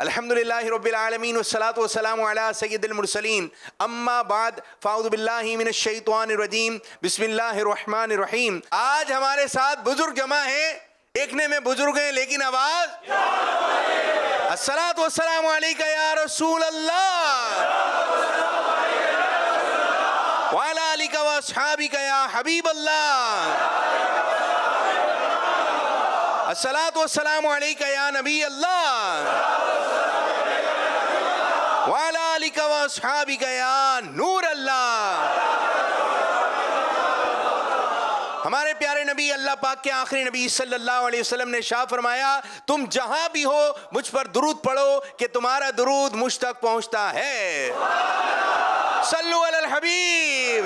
الحمد للہ رب العالمین والصلاة والسلام علی سید المرسلین اما بعد فاعوذ باللہ من الشیطان الرجیم بسم اللہ الرحمن الرحیم۔ آج ہمارے ساتھ بزرگ جمع ہیں، دیکھنے میں بزرگ ہیں لیکن آواز الصلاۃ والسلام علیکہ یا رسول اللہ وعلی آلکہ واصحابکہ یا حبیب اللہ، الصلاۃ والسلام علیکہ یا نبی اللہ وعلی آلکہ واصحابکہ یا نور اللہ۔ ہمارے پیارے نبی اللہ پاک کے آخری نبی صلی اللہ علیہ وسلم نے ارشاد فرمایا تم جہاں بھی ہو مجھ پر درود پڑھو کہ تمہارا درود مجھ تک پہنچتا ہے۔ صلو علی الحبیب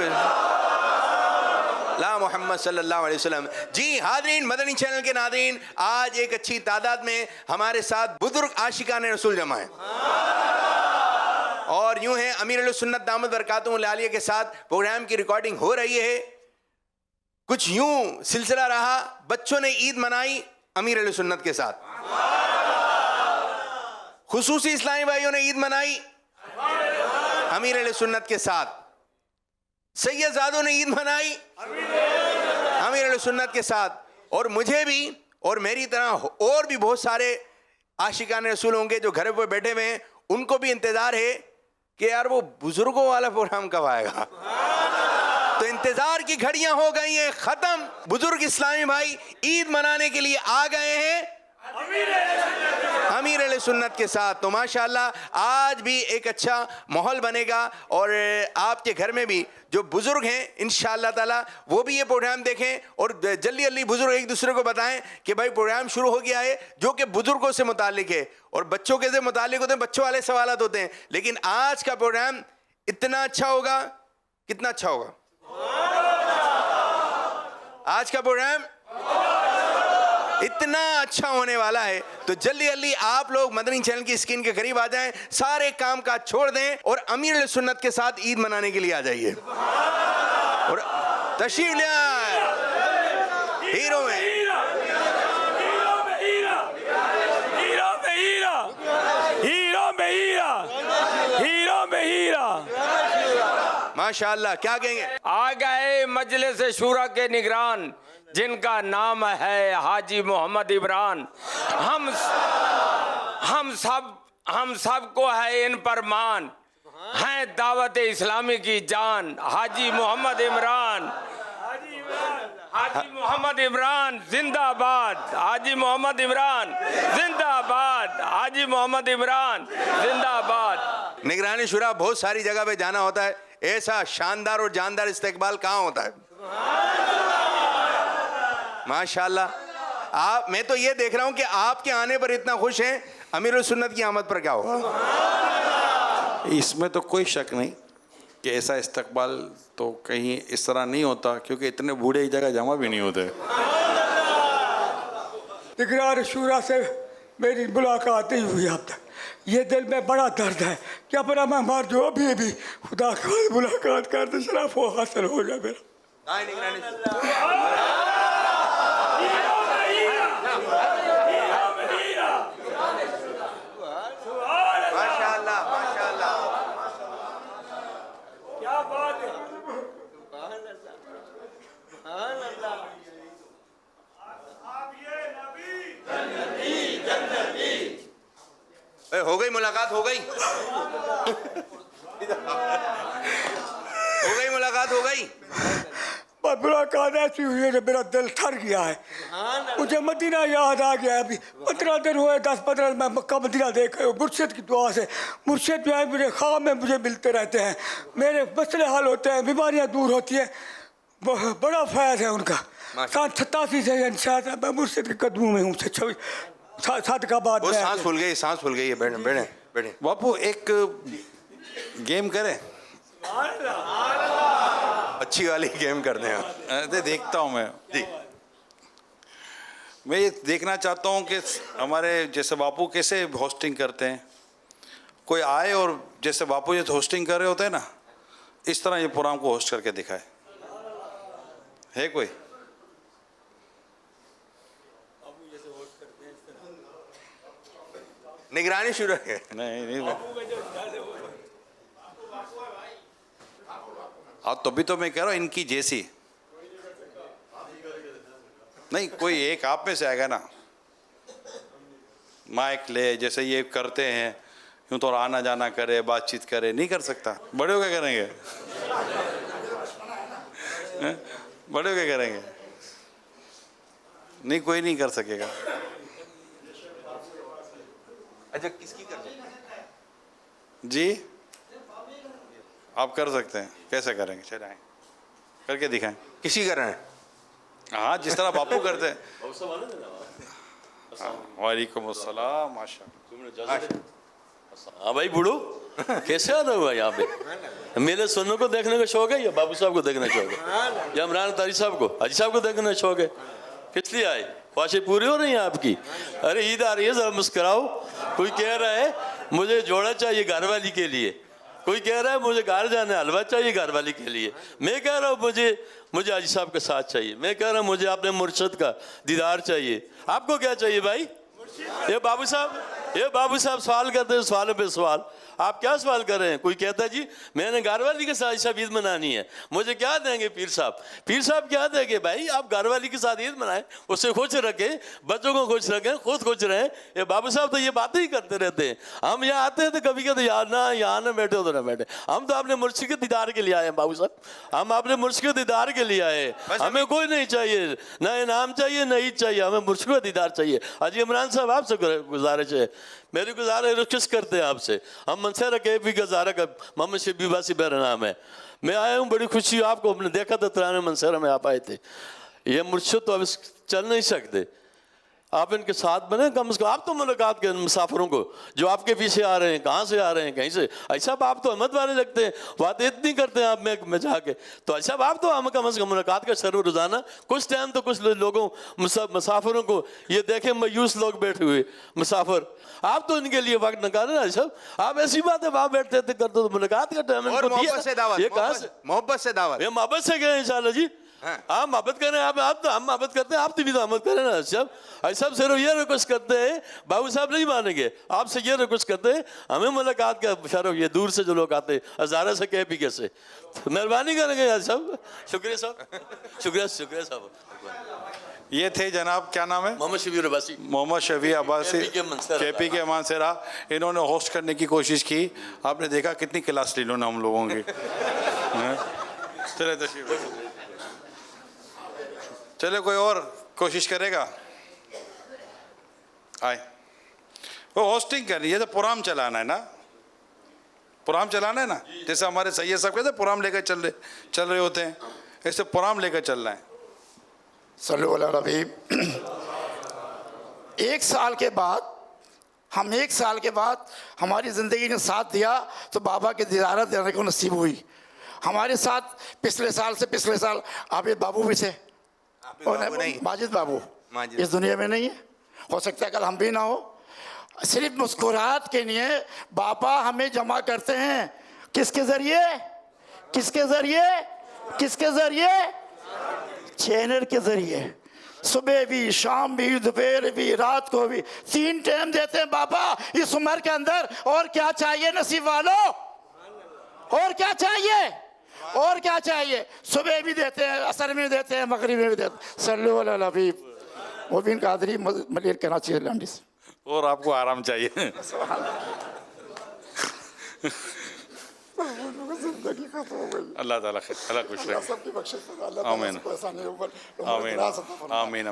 لا محمد صلی اللہ علیہ وسلم۔ جی حاضرین، مدنی چینل کے ناظرین، آج ایک اچھی تعداد میں ہمارے ساتھ بزرگ عاشقان رسول جمع ہیں، اور یوں ہیں امیر اہل سنت دامت برکاتہم العالیہ کے ساتھ پروگرام کی ریکارڈنگ ہو رہی ہے۔ کچھ یوں سلسلہ رہا، بچوں نے عید منائی امیر اہل سنت کے ساتھ، خصوصی اسلامی بھائیوں نے عید منائی امیر اہل سنت کے ساتھ، سید زادوں نے عید منائی امیر اہل سنت کے ساتھ، اور مجھے بھی اور میری طرح اور بھی بہت سارے عاشقان رسول ہوں گے جو گھر پہ بیٹھے ہوئے ہیں، ان کو بھی انتظار ہے کہ یار وہ بزرگوں والا پروگرام کب آئے گا۔ تو انتظار کی گھڑیاں ہو گئی ہیں ختم، بزرگ اسلامی بھائی عید منانے کے لیے آ گئے ہیں امیر اہل سنت کے ساتھ۔ تو ماشاءاللہ آج بھی ایک اچھا ماحول بنے گا، اور آپ کے گھر میں بھی جو بزرگ ہیں انشاءاللہ تعالی وہ بھی یہ پروگرام دیکھیں، اور جلدی جلدی بزرگ ایک دوسرے کو بتائیں کہ بھائی پروگرام شروع ہو گیا ہے، جو کہ بزرگوں سے متعلق ہے، اور بچوں کے سے متعلق ہوتے ہیں، بچوں والے سوالات ہوتے ہیں، لیکن آج کا پروگرام اتنا اچھا ہوگا، کتنا اچھا ہوگا آج کا پروگرام، اتنا اچھا ہونے والا ہے۔ تو جلدی جلدی آپ لوگ مدنی چینل کی اسکرین کے قریب آ جائیں، سارے کام کاج چھوڑ دیں اور امیر اہل سنت کے ساتھ عید منانے کے لیے آ جائیے، اور تشریف لے آئیں ہیرو میں ماشاءاللہ۔ کیا کہیں گے؟ آ گئے مجلس شورا کے نگران جن کا نام ہے حاجی محمد عمران، ہم سب کو ہے ان پر مان، ہیں دعوت اسلامی کی جان، حاجی محمد عمران، حاجی محمد عمران زندہ باد، حاجی محمد عمران زندہ باد، حاجی محمد عمران زندہ باد۔ نگرانی شورا بہت ساری جگہ پہ جانا ہوتا ہے، ایسا شاندار اور جاندار استقبال کہاں ہوتا ہے؟ ماشاءاللہ۔ میں تو یہ دیکھ رہا ہوں کہ آپ کے آنے پر اتنا خوش ہیں، امیر السنت کی آمد پر کیا ہوگا؟ اس میں تو کوئی شک نہیں کہ ایسا استقبال تو کہیں اس طرح نہیں ہوتا، کیونکہ اتنے بوڑھے ایک جگہ جمع بھی نہیں ہوتے۔ نگران شورا سے میری ملاقات نہیں ہوئی اب تک، یہ دل میں بڑا درد ہے کہ اپنا مہمان جو ابھی بھی خدا کا ملاقات کرتے شرف وہ حاصل ہو جائے میرا۔ ہو گئی ملاقات، ہو گئی ملاقات ہو گئی۔ ملاقات ایسی ہوئی ہے کہ میرا دل تھر گیا ہے، مجھے مدینہ یاد آ گیا ہے۔ ابھی 15 دن ہوئے، 10-15 دن میں مکہ مدینہ دیکھے، مرشد کی دعا سے مرشد جو ہے میرے خواب میں مجھے ملتے رہتے ہیں، میرے مسئلے حل ہوتے ہیں، بیماریاں دور ہوتی ہیں، بڑا فیض ہے ان کا۔ 87 سے انشاءاللہ میں مرشد کے قدموں میں ہوں، 7 کا بعد وہ سانس پھول گئی ہے، بیٹھیں باپو ایک گیم کریں؟ اچھی والی گیم کرتے ہیں، دیکھتا ہوں میں جی۔ میں یہ دیکھنا چاہتا ہوں کہ ہمارے جیسے باپو کیسے ہوسٹنگ کرتے ہیں، کوئی آئے اور جیسے باپو یہ ہوسٹنگ کر رہے ہوتے ہیں نا، اس طرح یہ پروگرام کو ہوسٹ کر کے دکھائے، ہے کوئی؟ निगरानी शुरू है। नहीं और तभी तो मैं कह रहा हूँ इनकी जैसी नहीं, कोई एक आप में से आएगा ना, माइक ले जैसे ये करते हैं यूं तो आना जाना करे, बातचीत करे, नहीं कर सकता। बड़े हो क्या करेंगे? हैं? बड़े हो क्या करेंगे? नहीं, कोई नहीं कर सकेगा। अच्छा, किसकी कर सकते हैं? जी आप कर सकते हैं। कैसे करेंगे? चलाएं, करके दिखाएं। किसी कर रहे हैं? हाँ, जिस तरह बापू करते हैं। वालेकुम अस्सलाम। माशा। हाँ भाई बूढ़ो, कैसे आ रहे हो यहाँ पे? मेरे सोनों को देखने का शौक है या बाबू साहब को देखने का शौक है या इमरान तारी साहब को, हाजी साहब को देखने का शौक है? किस लिए आए? ख्वाहिशें पूरी हो रही हैं आपकी? अरे ईद आ रही है, जरा मुस्कुराओ। कोई कह रहा है मुझे जोड़ा चाहिए घरवाली के लिए, कोई कह रहा है मुझे घर जाने हलवा चाहिए घरवाली के लिए, मैं कह रहा हूँ मुझे हाजी साहब का साथ चाहिए, मैं कह रहा हूँ मुझे अपने मुर्शद का दीदार चाहिए। आपको क्या चाहिए भाई? ये बाबू साहब सवाल करते हैं, सवालों पे सवाल। आप क्या सवाल कर रहे हैं? कोई कहता है जी मैंने घरवाली के साथ ईद मनानी है, मुझे क्या देंगे पीर साहब? पीर साहब क्या देंगे भाई? आप घरवाली के साथ ईद मनाएं, उससे खुश रखें, बच्चों को खुश रखें, खुद खुश रहें। ये बाबू साहब तो ये बातें ही करते रहते हैं। हम यहाँ आते हैं तो कभी कहते यार ना यहाँ ना बैठे हो तो ना बैठे। हम तो अपने मुर्शिद के दीदार के लिए आए हैं बाबू साहब, हम अपने मुर्शिद के दीदार के लिए आए हैं। हमें कोई नहीं चाहिए, ना इनाम चाहिए ना ईद चाहिए, हमें मुर्शिद का दीदार चाहिए। हाजी इमरान साहब आपसे गुजारिश है, मेरी गुजारिश रिक्वेस्ट करते हैं आपसे। हम मनसेरा KP गजारा का मोहम्मद शबीर वासी मेरा नाम है। मैं आया हूँ, बड़ी खुशी है। आपको हमने देखा था तराने मनसेरा में आप आए थे। ये मुर्शिद तो अब चल नहीं सकते, आप इनके साथ बने कम से कम। आप तो मुलाकात के मुसाफिरों को जो आपके पीछे आ रहे हैं, कहाँ से आ रहे हैं, कहीं से, ऐसा आप तो अहमद वाले लगते हैं, बातें इतनी करते हैं आप में जाके, तो ऐसा आप तो हम कम से कम मुलाकात का शर्व रोजाना कुछ टाइम तो कुछ लोगों मुसाफिरों को ये देखें, मायूस लोग बैठे हुए मुसाफिर, आप तो इनके लिए वक्त निकाले ना सब। आप ऐसी बात है वहाँ बैठते थे करते तो मुलाकात का टाइम और मोहब्बत से दावत, ये कहाँ से? मोहब्बत से दावत, ये मोहब्बत से गए इंशाल्लाह जी। आप मोहब्बत करें, आप तो हम मोहब्बत करते हैं, आप तो भी मोहब्बत करें ना सब। ऐसा सिर्फ ये रिक्वेस्ट करते हैं, बाबू साहब नहीं मानेंगे, आपसे ये रिक्वेस्ट करते हैं, हमें मुलाकात का शरफ, ये दूर से जो लोग आते हैं हज़ारा से KP के से, तो मेहरबानी करेंगे यार सब। शुक्रिया साहब, शुक्रिया साहब। ये थे जनाब, क्या नाम है? मोहम्मद शबीर अब्बासी, मोहम्मद शबीर अब्बासी, KP के मानसेरा। इन्होंने होस्ट करने की कोशिश की, आपने देखा कितनी क्लास ली इन्होंने हम लोगों की। चले तशरीफ, चले कोई और कोशिश करेगा? आए, वो होस्टिंग करनी है तो प्रोग्राम चलाना है ना, प्रोग्राम चलाना है ना। जैसे हमारे सैयद साहब कहते प्रोग्राम लेकर चल रहे होते हैं, ऐसे प्रोग्राम लेकर चलना है। सल्लल्लाहु अलैहि वसल्लम। एक साल के बाद हमारी ज़िंदगी ने साथ दिया तो बाबा की ज़ियारत देने को नसीब हुई। हमारे साथ पिछले साल आबिद बाबू भी थे, माजिद बाबू इस दुनिया में नहीं है, हो सकता है कल हम भी ना हो। सिर्फ मुस्कुराहट के लिए बाबा हमें जमा करते हैं, किसके ज़रिए? चैनल के ज़रिए। सुबह भी, शाम भी, दोपहर भी, रात को भी, 3 टाइम देते हैं बाबा इस उम्र के अंदर। और क्या चाहिए नसीब वालों? और क्या चाहिए? सुबह भी देते हैं, असर में देते हैं, मगरिब में भी देते हैं। सल्लल्लाहु अलैहि हबीब मुबीन कादरी मलिर कराची लंडी से। और आपको आराम चाहिए। अल्लाह ताला अल्लाह खुश रहे। आमीन आमीन आमीन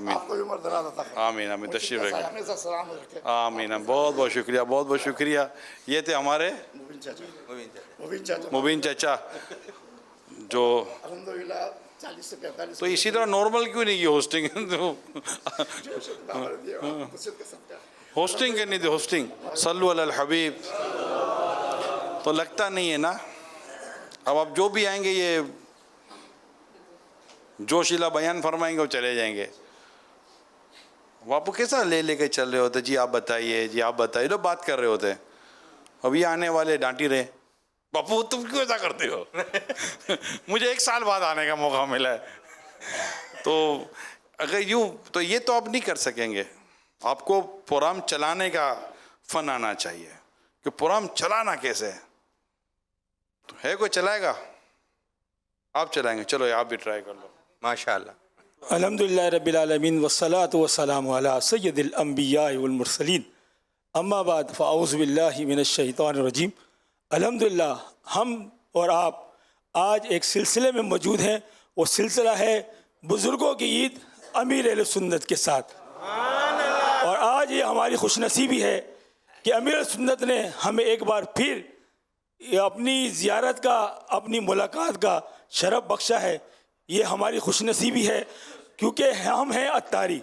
आमीन आमीन। तशरीफ रखें। आमीन। बहुत बहुत शुक्रिया। ये थे हमारे मुबीन चाचा जो अल्हम्दुलिल्लाह 40 से 45। तो इसी तरह नॉर्मल क्यों नहीं की होस्टिंग? होस्टिंग करनी थी, होस्टिंग। सल्लु अलल हबीब। तो लगता नहीं है ना, अब आप जो भी आएंगे ये जोशीला बयान फरमाएंगे और चले जाएंगे। बापू कैसा लेके चल रहे होते, जी आप बताइए, तो बात कर रहे होते। अभी आने वाले डांटी रहे, बापू तुम क्यों ऐसा करते हो? मुझे 1 साल बाद आने का मौका मिला है। तो अगर यूँ तो ये तो आप नहीं कर सकेंगे, आपको प्रोग्राम चलाने का فن آنا چاہیے کہ پروگرام چلانا کیسے ہے. تو ہے کوئی چلائے گا؟ آپ چلائیں گے؟ چلو آپ بھی ٹرائی کر لو. ماشاء اللہ. الحمدللہ رب العالمین والصلاة والسلام علی سید الانبیاء والمرسلین اما بعد فاعوذ باللہ من الشیطان الرجیم. الحمدللہ ہم اور آپ آج ایک سلسلے میں موجود ہیں. وہ سلسلہ ہے بزرگوں کی عید امیر اہل سنت کے ساتھ. اور آج یہ ہماری خوش نصیبی ہے کہ امیر اہل سنت نے ہمیں ایک بار پھر اپنی زیارت کا، اپنی ملاقات کا شرف بخشا ہے. یہ ہماری خوش نصیبی ہے کیونکہ ہم ہیں اتاری.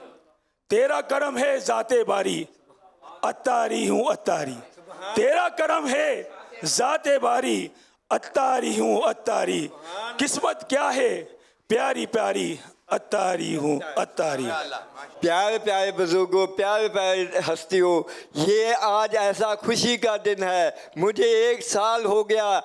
تیرا کرم ہے ذات باری، اتاری ہوں اتاری. تیرا کرم ہے ذات باری، اتاری ہوں اتاری. قسمت کیا ہے پیاری پیاری، اتاری ہوں اتاری. پیارے پیارے بزرگوں، پیارے پیارے ہستیوں، یہ آج ایسا خوشی کا دن ہے. مجھے 1 سال ہو گیا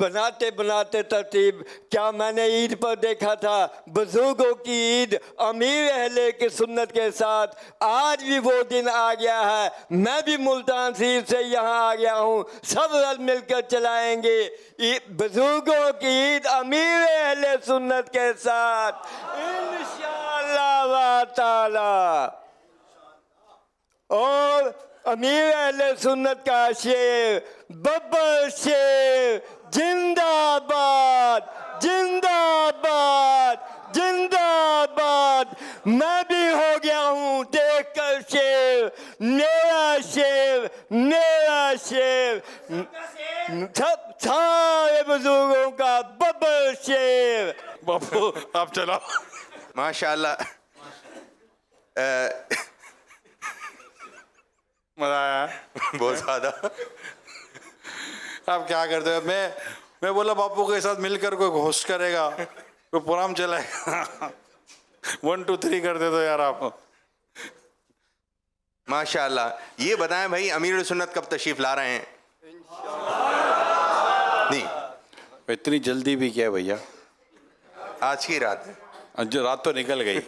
بناتے بناتے ترتیب. کیا میں نے عید پر دیکھا تھا بزرگوں کی عید امیر اہل کی سنت کے ساتھ. آج بھی وہ دن آ گیا ہے. میں بھی ملتان شریف سے یہاں آ گیا ہوں. سب رل مل کر چلائیں گے بزرگوں کی عید امیر اہل سنت کے ساتھ انشاءاللہ تعالی. اور امیر اہل سنت کا شعر ببر شعر زندہ باد زندہ باد زندہ باد. میں بھی ہو گیا ہوں دیکھ کر شعر، میرا شعر میرا شعر. سارے بزرگوں کا ببر شعر. باپو آپ چلاؤ. ماشاء اللہ. مزہ آیا؟ بہت زیادہ. آپ کیا کرتے ہو؟ میں بولا باپو کے ساتھ مل کر کوئی ہوسٹ کرے گا، کوئی پروگرام چلائے گا. 1 2 3 کرتے تو یار آپ. ماشاء اللہ. یہ بتائیں بھائی امیر سنت کب تشریف لا رہے ہیں؟ نہیں اتنی جلدی بھی کیا ہے بھیا؟ آج کی رات ہے. جو رات تو نکل گئی.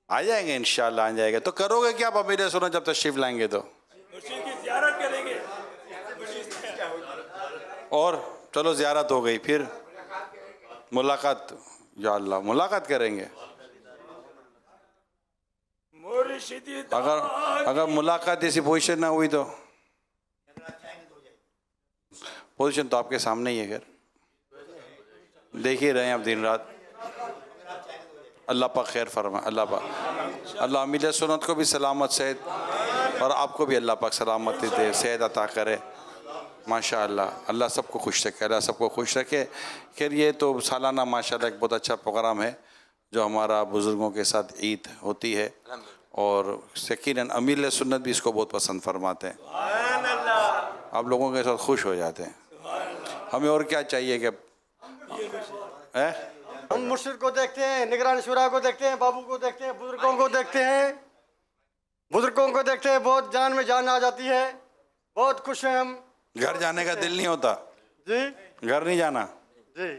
آ جائیں گے انشاءاللہ آ جائے گا. تو کرو گے کیا آپ امیر سنت جب تشریف لائیں گے تو؟ زیارت کریں گے. اور چلو زیارت ہو گئی، پھر ملاقات. یا اللہ ملاقات کریں گے. اگر ملاقات جیسی پوزیشن نہ ہوئی تو پوزیشن تو آپ کے سامنے ہی ہے. خیر دیکھ ہی رہے ہیں آپ دن رات. اللہ پاک خیر فرمائے. اللہ پاک اللہ امیر سنت کو بھی سلامت صحت، اور آپ کو بھی اللہ پاک سلامتی دے، صحت عطا کرے. ماشاء اللہ. اللہ سب کو خوش رکھے، اللہ سب کو خوش رکھے. خیر یہ تو سالانہ ماشاء اللہ ایک بہت اچھا پروگرام ہے جو ہمارا بزرگوں کے ساتھ عید ہوتی ہے، اور یقیناً امیر سنت بھی اس کو بہت پسند فرماتے ہیں. آپ لوگوں کے ساتھ خوش ہو جاتے ہیں. ہمیں اور کیا چاہیے کہ ہم مرشد کو دیکھتے ہیں، نگران شورا کو دیکھتے ہیں، بابو کو دیکھتے ہیں، بزرگوں کو دیکھتے ہیں، بزرگوں کو دیکھتے ہیں. بہت جان میں جان آ جاتی ہے. بہت خوش ہیں ہم. گھر جانے کا دل نہیں ہوتا؟ جی گھر نہیں جانا؟ جی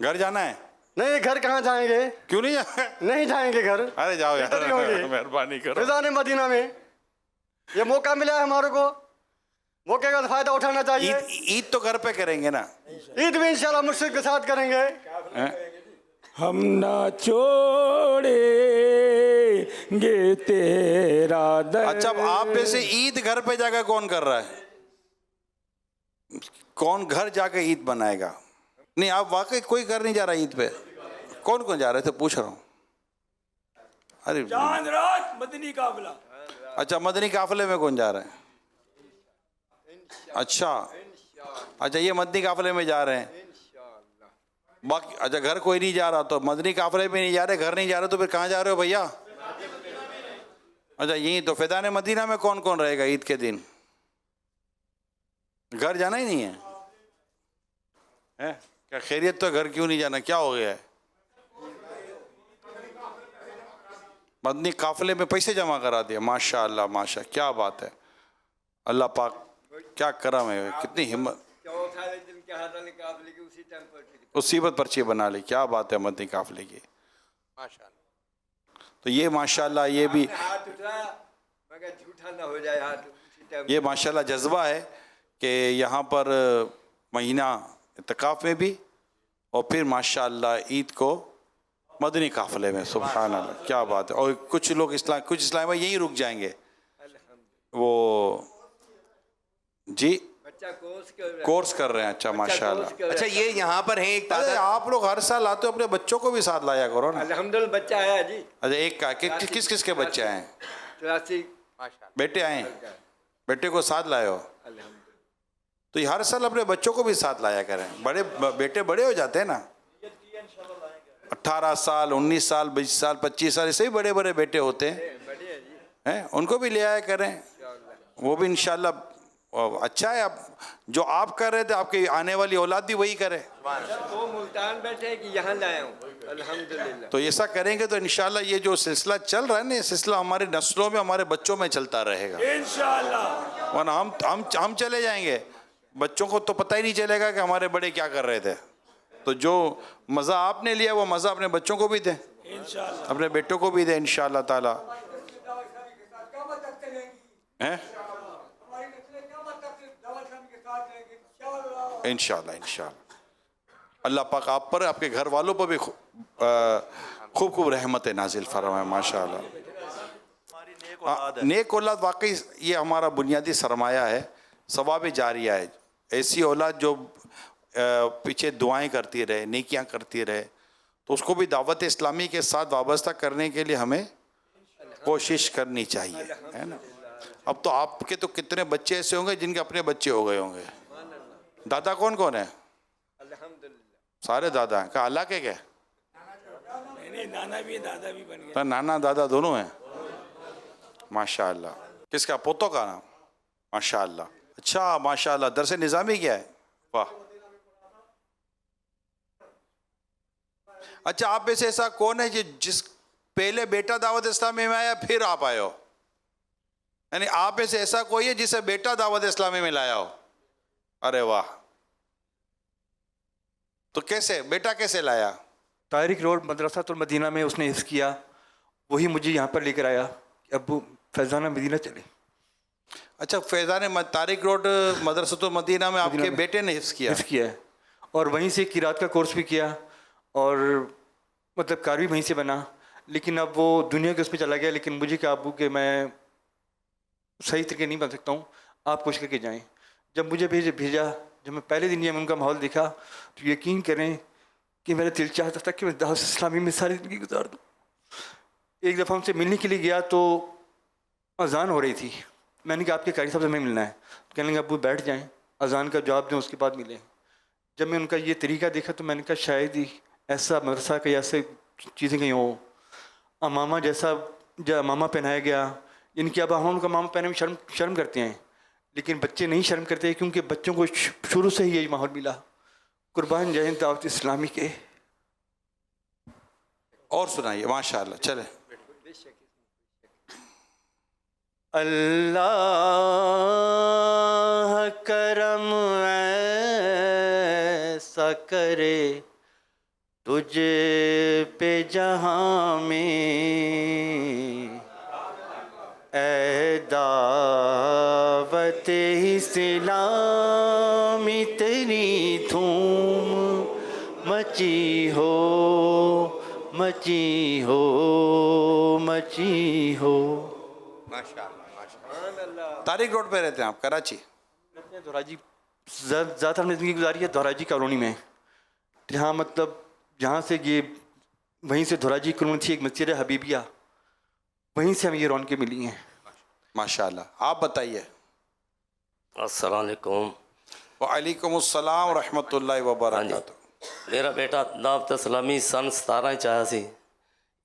گھر جانا ہے؟ نہیں گھر کہاں جائیں گے؟ کیوں نہیں جانا؟ نہیں جائیں گے گھر. ارے جاؤ یار، ادھر ہی ہوں گے. مہربانی کرو. فضان مدینہ میں یہ موقع ملا ہے ہمارے کو، موقع کا فائدہ اٹھانا چاہیے. عید تو گھر پہ کریں گے نا؟ عید بھی انشاءاللہ مرشد کے ساتھ کریں گے. ہم نہ چھوڑیں گے تیرا در. اچھا آپ میں سے عید گھر پہ جا کے کون کر رہا ہے؟ کون گھر جا کے عید بنائے گا؟ نہیں آپ واقعی کوئی گھر نہیں جا رہا عید پہ؟ کون کون جا رہے تھے پوچھ رہا ہوں. ارے چاند رات مدنی قافلہ. اچھا مدنی قافلے میں کون جا رہا ہے؟ اچھا یہ مدنی قافلے میں جا رہے ہیں. باقی اچھا گھر کوئی نہیں جا رہا تو مدنی قافلے میں نہیں جا رہے، گھر نہیں جا رہے تو پھر کہاں جا رہے ہو بھیا؟ اچھا یہی تو فیضان مدینہ میں کون کون رہے گا عید کے دن؟ گھر جانا ہی نہیں ہے؟ کیا خیریت تو گھر کیوں نہیں جانا؟ کیا ہو گیا ہے؟ مدنی قافلے میں پیسے جمع کرا دیا. ماشاء اللہ ماشاء اللہ کیا بات ہے. اللہ پاک کیا کرم ہے، کتنی ہمت. اسی پر پرچی بنا لی. کیا بات ہے مدنی قافلے کی. ماشاء اللہ. تو یہ ماشاء اللہ یہ بھی ہاتھ اٹھا مگر جھوٹا نہ ہو جائے. ہاتھ یہ ماشاءاللہ جذبہ ہے کہ یہاں پر مہینہ اعتکاف میں بھی اور پھر ماشاءاللہ عید کو مدنی قافلے میں. سبحان اللہ, کیا بات ہے. اور کچھ لوگ کچھ اسلام بھائی یہیں رک جائیں گے. وہ جی کورس کر رہے ہیں. اچھا ماشاءاللہ. اچھا یہ یہاں پر ہیں ایک ارے تعداد, آپ لوگ ہر سال آتے ہو, اپنے بچوں کو بھی ساتھ لایا کرو نا. الحمدللہ بچہ آیا جی. اچھا ایک کا کس کس کے بچے آئے ہیں؟ 83. بیٹے آئے ہیں, بیٹے کو ساتھ لائے ہو. تو یہ ہر سال اپنے بچوں کو بھی ساتھ لایا کریں. بڑے بیٹے بڑے ہو جاتے ہیں نا, 18 سال 19 سال 20 سال 25 سال, ایسے ہی بڑے بڑے بیٹے ہوتے ہیں, ان کو بھی لے آیا کریں. وہ بھی انشاءاللہ اچھا ہے. اب جو آپ کر رہے تھے آپ کی آنے والی اولاد بھی وہی کرے. وہ ملتان بیٹھے ہیں کہ یہاں لایا ہوں الحمدللہ. تو ایسا کریں گے تو انشاءاللہ یہ جو سلسلہ چل رہا ہے نا, یہ سلسلہ ہماری نسلوں میں ہمارے بچوں میں چلتا رہے گا انشاءاللہ. ورنہ ہم چلے جائیں گے, بچوں کو تو پتہ ہی نہیں چلے گا کہ ہمارے بڑے کیا کر رہے تھے. تو جو مزہ آپ نے لیا وہ مزہ اپنے بچوں کو بھی دیں, اپنے بیٹوں کو بھی دیں انشاءاللہ تعالی. انشاءاللہ انشاءاللہ. اللہ پاک آپ پر آپ کے گھر والوں پر بھی خوب خوب رحمت نازل فرمائے ماشاءاللہ. نیک اولاد واقعی یہ ہمارا بنیادی سرمایہ ہے, ثواب جاریہ ہے. ایسی اولاد جو پیچھے دعائیں کرتی رہے, نیکیاں کرتی رہے, تو اس کو بھی دعوت اسلامی کے ساتھ وابستہ کرنے کے لیے ہمیں کوشش کرنی چاہیے, ہے نا. اب تو آپ کے تو کتنے بچے ایسے ہوں گے جن کے اپنے بچے ہو گئے ہوں گے. دادا کون کون ہے؟ سارے دادا ہیں. کہا اللہ کے کیا نانا بھی دادا بھی بن گیا. نانا دادا دونوں ہیں ماشاءاللہ. کس کا پوتوں کا نام؟ ماشاءاللہ. اچھا ماشاءاللہ. درس نظامی کیا ہے؟ واہ. اچھا آپ میں سے ایسا کون ہے جس پہلے بیٹا دعوت اسلامی میں آیا پھر آپ آئے ہو؟ یعنی آپ میں سے ایسا کوئی ہے جسے بیٹا دعوت اسلامی میں لایا ہو؟ ارے واہ. تو کیسے بیٹا کیسے لایا؟ طارق روڈ مدرسہ المدینہ میں اس نے حفظ کیا, وہی مجھے یہاں پر لے کر آیا کہ ابو فیضانہ مدینہ چلے. اچھا فیضان طارق روڈ مدرسۃ المدینہ میں آپ کے بیٹے نے حفظ کیا ہے, اور وہیں سے قرات کا کورس بھی کیا, اور مطلب قاری وہیں سے بنا. لیکن اب وہ دنیا کے اس پہ چلا گیا. لیکن مجھے کہا ابو کہ میں صحیح طریقے نہیں بن سکتا ہوں, آپ کوشش کر کے جائیں. جب مجھے بھیجا, جب میں پہلے دن یہ ان کا ماحول دیکھا تو یقین کریں کہ میرا دل چاہتا تھا کہ میں دعوت اسلامی میں ساری زندگی گزار دوں. ایک دفعہ ان سے ملنے کے لیے گیا تو اذان ہو رہی تھی. میں نے کہا آپ کے قاری صاحب سے ہمیں ملنا ہے. کہنے لگا ابو بیٹھ جائیں, اذان کا جواب دیں, اس کے بعد ملیں. جب میں ان کا یہ طریقہ دیکھا تو میں نے کہا شاید ہی ایسا مدرسہ کہ ایسے چیزیں کہیں ہوں. امامہ جیسا جو امامہ پہنایا گیا, ان کے ابا ہم کا امامہ پہنے میں شرم کرتے ہیں, لیکن بچے نہیں شرم کرتے کیونکہ بچوں کو شروع سے ہی یہی ماحول ملا. قربان جائیں دعوت اسلامی کے. اور سنائیے ماشاءاللہ. چلے اللہ کرم ایسا کرے تجھ پہ جہاں میں, اے دعوت اسلامی تیری دھوم مچی ہو مچی ہو مچی ہو. طارق روڈ پہ رہتے ہیں آپ؟ کراچی. دھوراجی زیادہ ہم نے زندگی گزاری ہے دھوراجی کالونی میں, جہاں مطلب جہاں سے یہ وہیں سے دھوراجی کالونی تھی, ایک مسجد حبیبیہ, وہیں سے ہمیں یہ رونقیں ملی ہیں ماشاءاللہ. آپ بتائیے. السلام علیکم. وعلیکم السلام ورحمۃ اللہ وبرکاتہ. میرا بیٹا دعوت اسلامی سن 17 چاہا سی,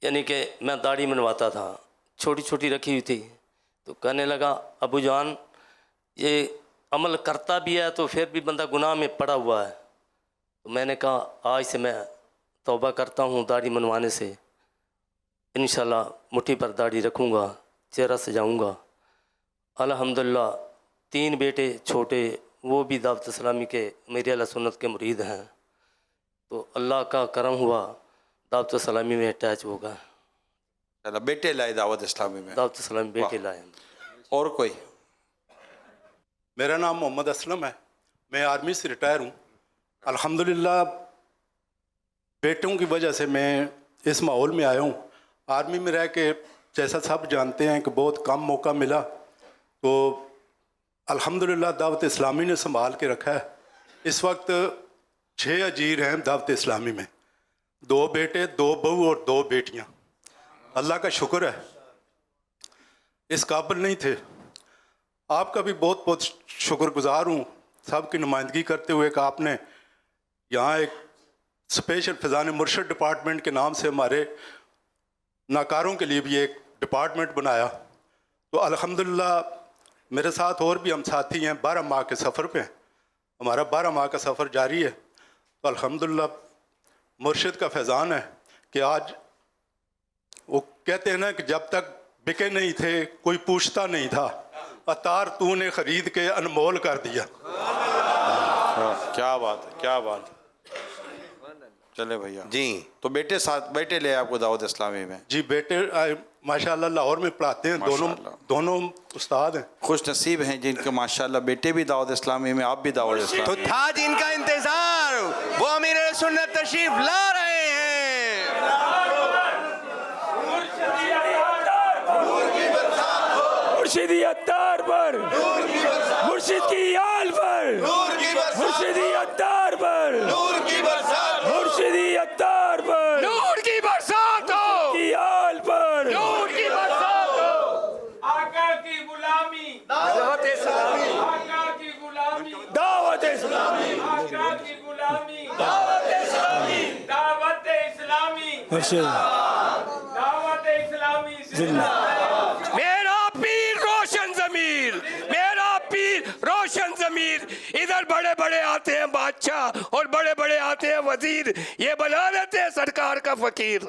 یعنی کہ میں داڑھی منواتا تھا, چھوٹی چھوٹی رکھی ہوئی تھی. تو کہنے لگا ابو جان یہ عمل کرتا بھی ہے تو پھر بھی بندہ گناہ میں پڑا ہوا ہے. تو میں نے کہا آج سے میں توبہ کرتا ہوں داڑھی منوانے سے, انشاءاللہ مٹھی پر داڑھی رکھوں گا, چہرہ سجاؤں گا. الحمدللہ 3 بیٹے چھوٹے وہ بھی دعوت اسلامی کے میرے اہل سنت کے مرید ہیں. تو اللہ کا کرم ہوا دعوت اسلامی میں اٹیچ ہو گئے. بیٹے لائے دعوت اسلامی میں؟ دعوت اسلامی بیٹے لائے. اور کوئی؟ मेरा नाम मोहम्मद असलम है, मैं आर्मी से रिटायर हूँ। अल्हम्दुलिल्लाह बेटों की वजह से मैं इस माहौल में आया हूँ। आर्मी में रह के जैसा सब जानते हैं कि बहुत कम मौका मिला, तो अल्हम्दुलिल्लाह दावत इस्लामी ने संभाल के रखा है। इस वक्त 6 अजीर हैं दावत इस्लामी में, 2 बेटे, 2 बहू और 2 बेटियाँ। अल्लाह का शुक्र है, इस काबिल नहीं थे। आपका भी बहुत बहुत शुक्रगुजार हूँ सबकी नुमाइंदगी करते हुए कि आपने यहाँ एक स्पेशल फ़िज़ान मुर्शद डिपार्टमेंट के नाम से हमारे नाकारों के लिए भी एक डिपार्टमेंट बनाया। तो अल्हम्दुलिल्लाह मेरे साथ और भी हम साथी हैं, 12 माह के सफ़र पे हैं, हमारा 12 माह का सफ़र जारी है। तो अल्हम्दुलिल्लाह मुर्शिद का फैज़ान है कि आज वो कहते हैं ना कि जब तक बिके नहीं थे कोई पूछता नहीं था, अतार तूने ख़रीद के अनमोल कर दिया। क्या बात है, क्या बात है। चले भैया जी। तो बेटे ले आपको दावत इस्लामी में? जी बेटे माशाल्लाह लाहौर में पढ़ाते हैं, दोनों उस्ताद हैं। खुश नसीब हैं जिनके माशाल्लाह बेटे भी दावत इस्लामी में, आप भी दावत इस्लामी तो में। था जिनका इंतजार वो अमीर सुन्नत तशरीफ ला रहे हैं। मुर्शिदी अत्तार पर, मुर्शिद की आल पर, मुर्शिदी अत्तार पर, मुर्शिदी अत्तार पर, नूर की बरसात हो, की आल पर, नूर की बरसात हो। आका की गुलामी, दावत इस्लामी, आका की गुलामी, दावत इस्लामी, आका की गुलामी, दावत इस्लामी, दावत इस्लामी, दावत इस्लामी जिंदाबाद। मेरा पीर रोशन जमीर, मेरा पीर रोशन जमीर। इधर बड़े बड़े आते हैं बादशाह और बड़े बड़े आते हैं वजीर, ये बना देते हैं सरकार का फकीर।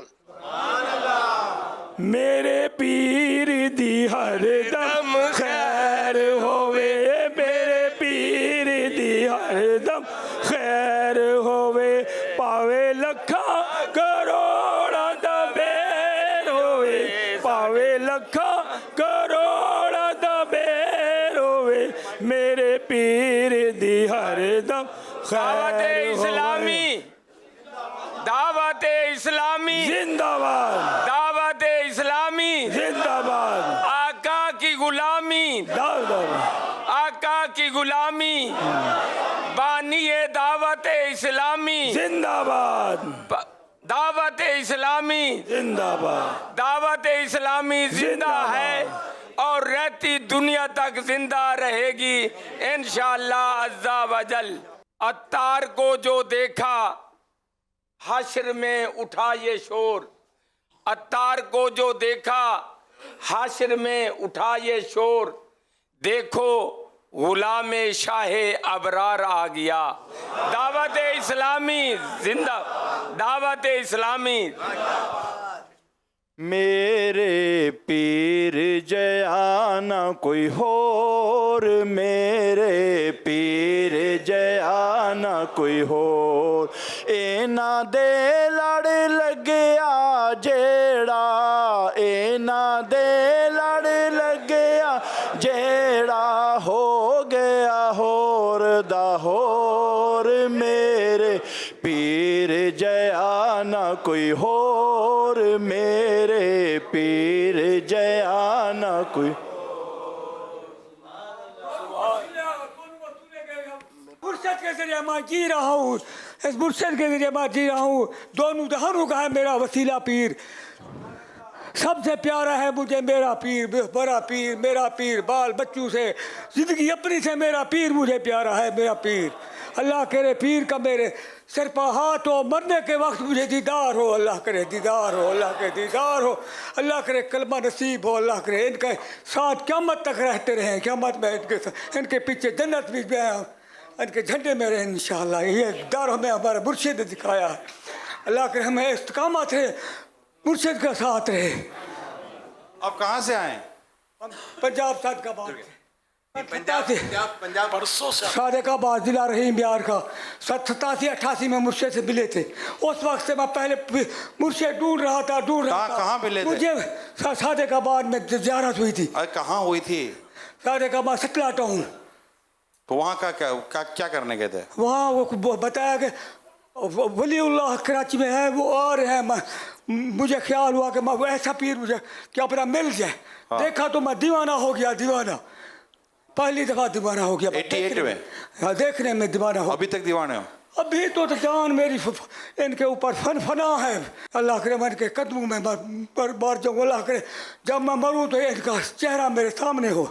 मेरे पीर दी हर दम खैर होवे, मेरे पीर दी हर दम खैर होवे, पावे लखा करोड़ा दा बेर होवे, पावे लखा करोड़ा दा बेर होवे, मेरे पीर दी हर दम दावत खैर इस्लामी, दावत इस्लामी जिंदाबाद, दावत इस्लामी जिंदाबाद, आका की गुलामी, जिंदाबाद, आका की गुलामी, बानिए दावत इस्लामी जिंदाबाद, दावत इस्लामी, जिंदाबाद, दावत इस्लामी जिंदा है और रहती दुनिया तक जिंदा रहेगी इंशाअल्लाह अज़्ज़ा वजल। अत्तार को जो देखा हश्र में उठा ये शोर, अत्तार को जो देखा हश्र में उठा ये शोर, देखो गुलाम शाहे अबरार आ गया। दावत इस्लामी जिंदा, दावत इस्लामी। मेरे पीर जयाना कोई होर, मेरे पीर जयाना कोई होर, एना दे लड़ लगया जेड़ा, एना दे लड़ लगया जेड़ा, हो गया होर दा होर, मेरे पीर जयाना कोई होर, मेरे पीर जयाना कोई। मुर्शद के जरिए मैं जी रहा हूँ, इस मुर्शद के जरिए मैं जी रहा हूँ। दोनों जहानों का है मेरा वसीला पीर, सबसे प्यारा है मुझे मेरा पीर, बड़ा पीर, मेरा पीर। बाल बच्चों से, जिंदगी अपनी से मेरा पीर मुझे प्यारा है, मेरा पीर। अल्लाह करे पीर का मेरे सिर पर हाथ हो, मरने के वक्त मुझे दीदार हो, अल्लाह करे दीदार हो, अल्लाह के दीदार हो, अल्लाह करे कलमा नसीब हो, अल्लाह करे इनके साथ क़यामत तक रहते रहें, क़यामत में इनके पीछे जन्नत भी इनके झंडे में रहे इंशाअल्लाह। ये दार हमें हमारे मुर्शिद ने दिखाया है। अल्लाह करे हमें इस्तिकामत है, मुर्शिद का साथ रहे। आप कहाँ से आए? पंजाब सादकाबाद से, पंजाब परसों से सादकाबाद जिला रहीम बिहार का। 87-88 में मुर्शिद से मिले थे। उस वक्त से मैं पहले मुर्शिद ढूंढ रहा था, कहाँ मिले थे? मुझे सादकाबाद में ज़ियारत हुई थी। अरे कहाँ हुई थी? सादकाबाद सतला टाउन। तो वहाँ का क्या करने गए थे? वहाँ वो बताया कि वलीउल्लाह कराची में है, वो और है। मुझे ख्याल हुआ कि मैं ऐसा पीर मुझे क्या पता मिल जाए। देखा तो मैं दीवाना हो गया, दीवाना, पहली दफा दीवाना हो गया। 88 में? हाँ, देखने में दीवाना हो। अभी तक दीवाने हो? अभी तो जान मेरी इनके ऊपर फना है। अल्लाह करे मैं इनके कदमों में बार जाऊँ। अल्लाह करे जब मैं मरूँ तो इनका चेहरा मेरे सामने हो।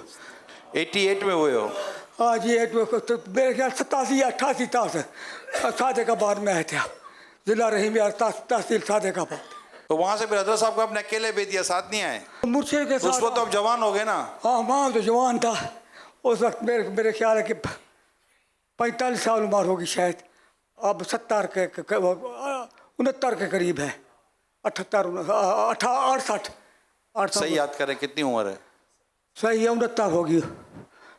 88 में हुए हो? हाँ जी, तो मेरे ख्याल 87 या 88 सादेकाबाद में आए थे आप, जिला रहीम यार तहसील सादेकाबाद। तो वहाँ से फिर हजरत साहब को आपने अकेले भेज दिया, साथ नहीं आए? मुर्शिद के तो उस वक्त तो आप जवान हो गए ना? हाँ, वहाँ तो जवान था उस वक्त। मेरे ख्याल है कि 45 साल उम्र होगी शायद। अब 70 के 69 के करीब है, 68। सही याद करें, कितनी उम्र है? सही है 69 होगी,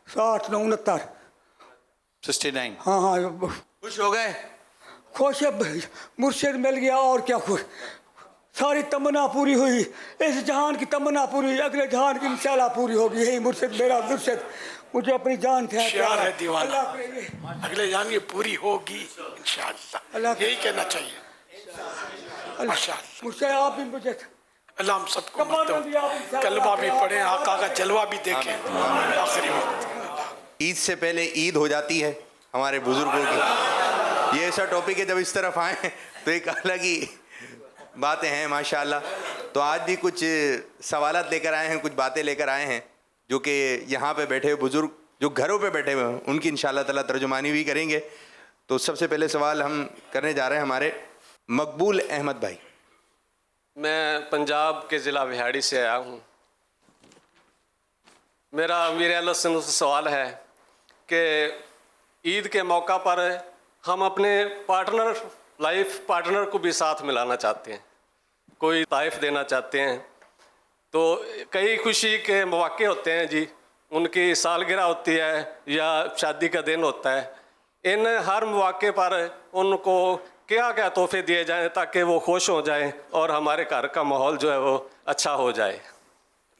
60 69। 69। हाँ हाँ, खुश हो गए? खुश है, मुर्शिद मिल गया और क्या खुश। सारी तमन्ना पूरी हुई, इस जहान की तमन्ना पूरी हुई, अगले जहान की इंशाल्लाह पूरी होगी। यही मुर्शिद, मेरा मुर्शिद मुझे अपनी जान से प्यार है दीवाना, अल्लाह करे अगले जान ये पूरी होगी इंशाअल्लाह, अल्लाह यही कहना चाहिए। मुझसे आप भी मुझे अल्लाह हम सबको कलमा भी पढ़े, आका का जलवा भी देखें आखिरी वक्त। ईद से पहले ईद हो जाती है हमारे बुजुर्गों की। ये ऐसा टॉपिक है, जब इस तरफ आए तो एक अलग ही बातें हैं माशाल्लाह। तो आज भी कुछ सवालात लेकर आए हैं, कुछ बातें लेकर आए हैं जो कि यहाँ पे बैठे हुए बुजुर्ग जो घरों पे बैठे हुए हैं उनकी इंशाल्लाह ताला तर्जुमानी भी करेंगे। तो सबसे पहले सवाल हम करने जा रहे हैं हमारे मकबूल अहमद भाई। मैं पंजाब के ज़िला बिहाड़ी से आया हूँ। मेरा अमीर अहले सुन्नत से सवाल है कि ईद के मौका पर हम अपने लाइफ पार्टनर को भी साथ मिलाना चाहते हैं, कोई ताइफ देना चाहते हैं। तो कई खुशी के मौके होते हैं जी, उनकी सालगिरह होती है या शादी का दिन होता है। इन हर मौके पर उनको क्या क्या तोहफे दिए जाएं ताकि वो खुश हो जाएं और हमारे घर का माहौल जो है वो अच्छा हो जाए?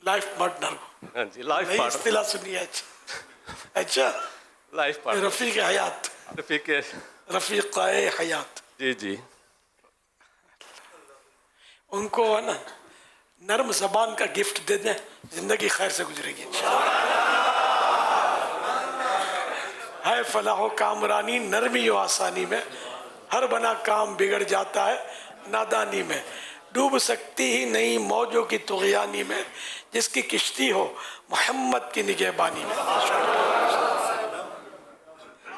लाइफ पार्टनर, हाँ जी, लाइफ पार्टनर, इस्तिलाह सुनिए। अच्छा, लाइफ पार्टनर, रफीक हयात, रफीक हयात। जी जी, उनको है ना नर्म ज़बान का गिफ्ट दे दें, जिंदगी खैर से गुजरेगी। है फलाह कामरानी नरमी व आसानी में, हर बना काम बिगड़ जाता है नादानी में। डूब सकती ही नहीं मौजों की तुग़यानी में, जिसकी किश्ती हो मोहम्मद की निगहबानी में।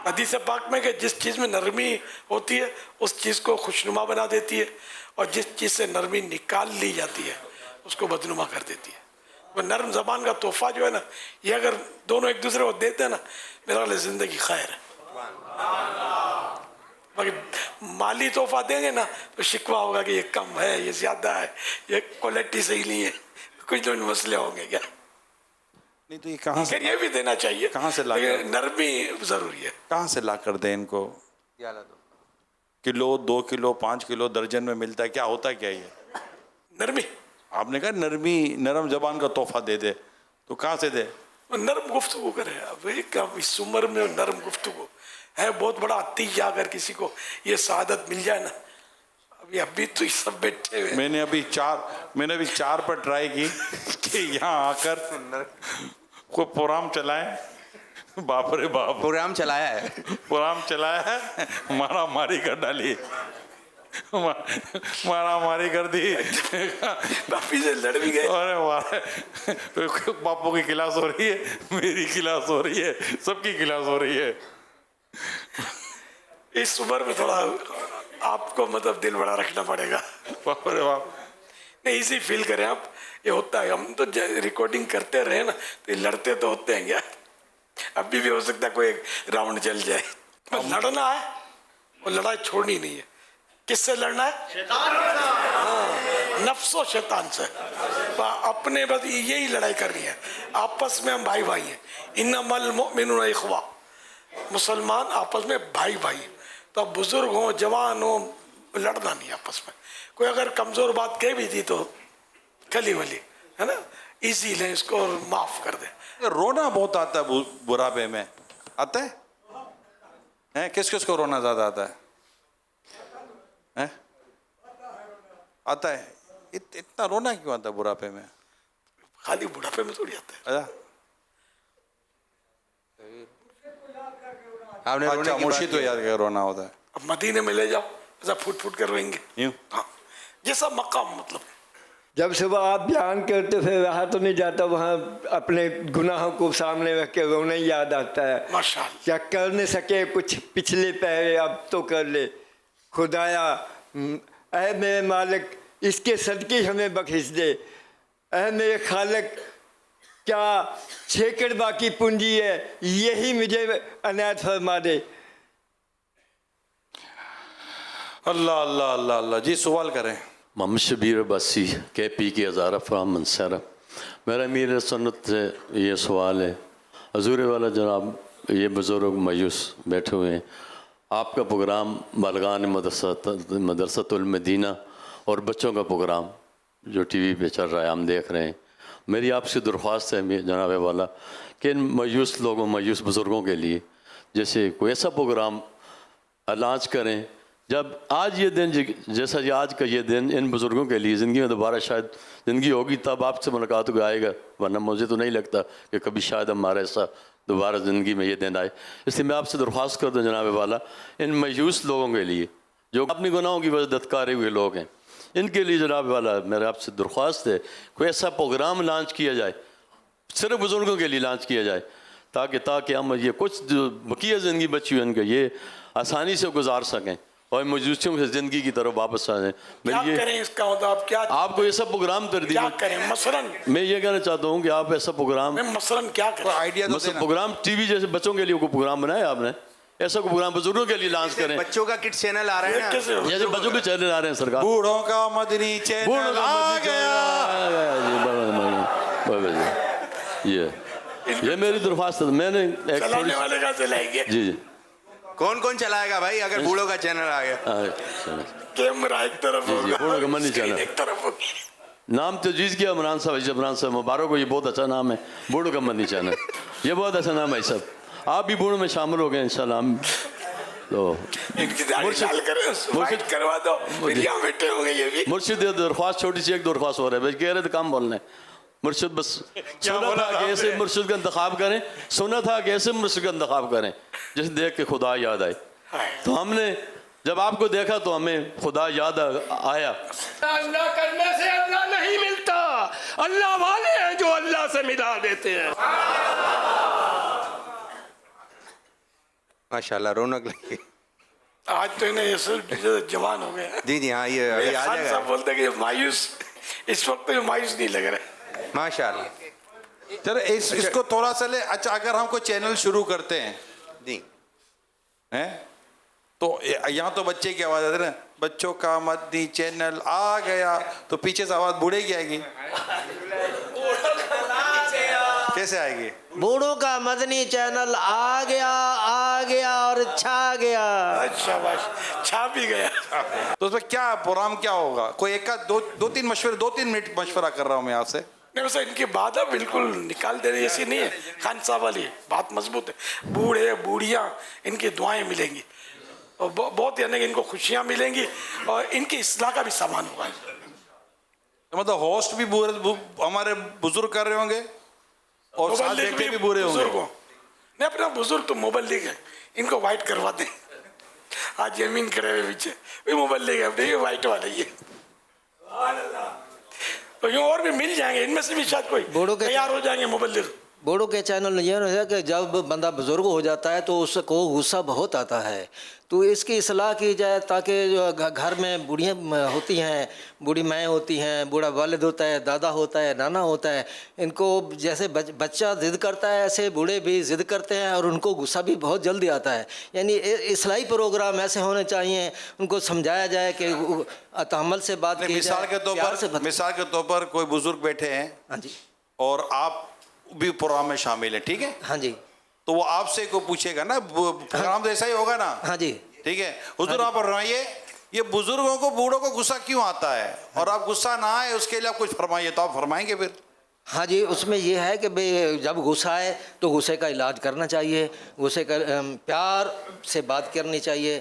हदीस पाक में कि जिस चीज़ में नरमी होती है उस चीज़ को खुशनुमा बना देती है, और जिस चीज़ से नरमी निकाल ली जाती है उसको बदनुमा कर देती है। वो नरम ज़बान का तोहफा जो है ना, ये अगर दोनों एक दूसरे को देते हैं ना, मेरा ख्याल ज़िंदगी खैर है। बाकी माली तोहफा देंगे ना तो शिकवा होगा कि ये कम है, ये ज़्यादा है, ये क्वालिटी सही नहीं है, कुछ तो मसले होंगे क्या। नहीं तो ये कहाँ से, ये भी देना चाहिए, कहाँ से ला कर, नरमी ज़रूरी है। कहाँ से ला कर दें इनको? किलो, 2 किलो, 5 किलो दर्जन में मिलता है, क्या होता है क्या ये? नरमी, आपने कहा नरमी, नरम जबान का तोहफा दे दे, तो कहाँ से दे? नरम गुफ्तगू करे। अब इस उम्र में नरम गुफ्तगू है बहुत बड़ा अतीजा। अगर किसी को ये सआदत मिल जाए ना, अभी तो सब बैठे हुए। मैंने अभी 4 पर ट्राई की कि यहाँ आकर कोई प्रोग्राम चलाए। बाप रे बाप, प्रोग्राम चलाया है, प्रोग्राम चलाया है, मारा मारी कर डाली, मारा मारी कर दी। बापी से लड़ भी गए। अरे वाह, बापू की क्लास हो रही है, मेरी क्लास हो रही है, सबकी क्लास हो रही है। इस उम्र में थोड़ा आपको मतलब दिल बड़ा रखना पड़ेगा। बाप रे बाप, नहीं इसी फील करें आप, ये होता है। हम तो रिकॉर्डिंग करते रहे ना तो ये लड़ते तो होते हैं क्या, अभी भी हो सकता है कोई एक राउंड चल जाए। तो लड़ना है और लड़ाई छोड़नी नहीं है। किससे लड़ना है? शैतान। हाँ, नफ्सो शैतान से। अपने बस यही लड़ाई करनी है, आपस में हम भाई भाई हैं। इन्नमल मुमिनून इख्वा, मुसलमान आपस में भाई भाई। तो अब बुजुर्ग हो, जवान हो, लड़ना नहीं आपस में। कोई अगर कमजोर बात कह भी दी तो कली वली है ना, इजी लें इसको और माफ कर दें। रोना बहुत आता है बुढ़ापे में, आता है? हैं? किस किस को रोना ज़्यादा आता है? हैं? आता है? इतना रोना क्यों आता है बुढ़ापे में? खाली बुढ़ापे में थोड़ी आता है। अच्छा, आपने रोने अच्छा की बात मुर्शिद की। को याद क्या रोना होता है? अब मदीने में ले जाओ, ऐसा फुट फुट कर रोएंगे। यूं? हाँ, जैसा मकाम मतलब। जब सुबह आप बयान करते फिर रहा तो नहीं जाता, वहाँ अपने गुनाहों को सामने रख के रोना ही याद आता है। माशाअल्लाह। क्या कर नहीं सके कुछ पिछले पहले, अब तो कर ले। खुदाया ऐ मेरे मालिक इसके सदके हमें बख्श दे। ऐ मेरे खालिक क्या छेकड़ बाकी पूंजी है, यही मुझे अनायत फरमा दे। अल्लाह अल्लाह अल्लाह अल्लाह। जी सवाल करें। मोहम्मद शबीर अब्बासी के पी के हज़ारा फ्राम मंसरा। मेरा अमीर सुन्नत से ये सवाल है, हजूर वाला जनाब ये बुज़ुर्ग मायूस बैठे हुए हैं, आपका प्रोग्राम बालगान मदरसतुल मदीना और बच्चों का प्रोग्राम जो टीवी पे चल रहा है हम देख रहे हैं, मेरी आपसे दरख्वास्त है जनाब वाला कि इन मायूस लोगों मायूस बुज़ुर्गों के लिए जैसे कोई ऐसा प्रोग्राम लांच करें जब आज ये दिन जैसा कि आज का ये दिन इन बुज़ुर्गों के लिए ज़िंदगी में दोबारा शायद ज़िंदगी होगी तब आपसे मुलाकात हो आएगा, वरना मुझे तो नहीं लगता कि कभी शायद हमारा ऐसा दोबारा ज़िंदगी में ये दिन आए। इसलिए मैं आपसे दरख्वास्त कर दूँ जनाब वाला, इन मायूस लोगों के लिए जो अपनी गुनाहों की वजह दत्कारे हुए लोग हैं, इनके लिए जनाब वाला मेरा आपसे दरख्वास्त है कोई ऐसा प्रोग्राम लॉन्च किया जाए, सिर्फ बुज़ुर्गों के लिए लॉन्च किया जाए, ताकि हम ये कुछ जो बकिया ज़िंदगी बची हुई उनके ये आसानी से गुजार सकें और मजूसियों से ज़िंदगी की तरफ वापस आ जाएँ। क्या करें इसका मतलब क्या? आपको ये सब प्रोग्राम कर क्या करें मसलन? मैं ये कहना चाहता हूँ कि आप ऐसा प्रोग्राम मसलन क्या करें? आइडिया तो मतलब प्रोग्राम टीवी जैसे बच्चों के लिए कोई प्रोग्राम बनाया आपने, ऐसा कोई प्रोग्राम बुजुर्गों के लिए लॉन्च करें। बच्चों का किड चैनल आ रहा है ना, जैसे बच्चों के चैनल आ रहे हैं सरकार। बूढ़ों का मदनी चैनल आ गया। ये मेरी दरख्वास्त है। मैंने एक चलाने वाले का चलाएंगे। जी जी कौन कौन चलाएगा भाई अगर बूढ़ों का चैनल आ गया? कैमरा एक तरफ जी जी बूढ़ों का मनी चैनल एक तरफ होगी। नाम तजवीज़ किया इमरान साहब मुबारक हो, ये बहुत अच्छा नाम है बूढ़ों का मनी चैनल, ये बहुत अच्छा नाम है सब। आप भी बूढ़ों में शामिल हो गए इंशाल्लाह। हम तो करवा दो, बैठे होंगे ये भी। मुर्शिद दरख्वास्त छोटी सी एक दरख्वास्त हो रहा है, कह रहे थे काम बोलने मुर्शिद बस सुना था कि ऐसे मुर्शिद का इंतखाब करें, सुना था कि ऐसे मुर्शिद का इंतखाब करें जिसे देख के खुदा याद आए। तो हमने जब आपको देखा तो हमें खुदा याद आया। अल्लाह करने से अल्लाह नहीं मिलता, अल्लाह वाले हैं जो अल्लाह से मिला देते हैं। माशाल्लाह रौनक लगी। आज तो इन्हें ये सब जवान हो गए हैं। जी जी हाँ ये अभी आ खान जाएगा साहब बोलते कि मायूस, इस वक्त तो मायूस नहीं लग रहा। माशाल्लाह। चलो इसको थोड़ा सा ले। अच्छा अगर हम कोई चैनल शुरू करते हैं जी हैं तो यहाँ तो बच्चे की आवाज़ आती है ना, बच्चों का मदनी चैनल आ गया, तो पीछे से आवाज़ बूढ़े की आएगी, कैसे आएगी? बूढ़ों का मदनी चैनल आ गया और छा गया। अच्छा बस छा भी गया। तो उसमें क्या प्रोग्राम क्या होगा? कोई एक का दो तीन मिनट मशवरा कर रहा हूँ मैं आपसे। नहीं वैसे इनकी बात है बिल्कुल निकाल देने ऐसी नहीं है, खान साहब वाली बात मजबूत है। बूढ़े बूढ़ियाँ इनकी दुआएं मिलेंगी और बहुत यानी कि इनको खुशियाँ मिलेंगी और इनकी इस्लाह का भी सामान होगा। मतलब होस्ट भी हमारे बुजुर्ग कर रहे होंगे और साथ देखते भी बुरे होंगे। नहीं अपना बुजुर्ग तो मोबाइल ले गए, इनको वाइट करवा दें। आज जमीन खड़े हुए पीछे भी मोबाइल ले गए, अपने ये वाइट वाले ये तो यूँ और भी मिल जाएंगे, इनमें से भी शायद कोई तैयार हो जाएंगे मोबाइल ले। बूढ़ों के चैनल ये है कि जब बंदा बुजुर्ग हो जाता है तो उसको गुस्सा बहुत आता है, तो इसकी इस्लाह की जाए ताकि जो घर में बूढ़ियाँ होती हैं, बूढ़ी माएँ होती हैं, बूढ़ा वालिद होता है, दादा होता है, नाना होता है, इनको जैसे बच्चा ज़िद करता है ऐसे बूढ़े भी ज़िद करते हैं और उनको गुस्सा भी बहुत जल्दी आता है। यानी इस्लाही प्रोग्राम ऐसे होने चाहिए, उनको समझाया जाए कि तहम्मुल से बात की जाए। मिसाल के तौर पर कोई बुजुर्ग बैठे हैं, हाँ जी, और आप भी प्रोग्राम में शामिल है, ठीक है? हाँ जी, तो वो आपसे को पूछेगा ना, प्रोग्राम तो ऐसा ही होगा ना? हाँ जी, ठीक है। हुजूर आप फरमाइए ये बुजुर्गों को बूढ़ों को गुस्सा क्यों आता है, और आप गुस्सा ना आए उसके लिए आप कुछ फरमाइए, तो आप फरमाएंगे फिर? ہاں جی، اس میں یہ ہے کہ بھئی جب غصہ آئے تو غصے کا علاج کرنا چاہیے، غصے کا پیار سے بات کرنی چاہیے.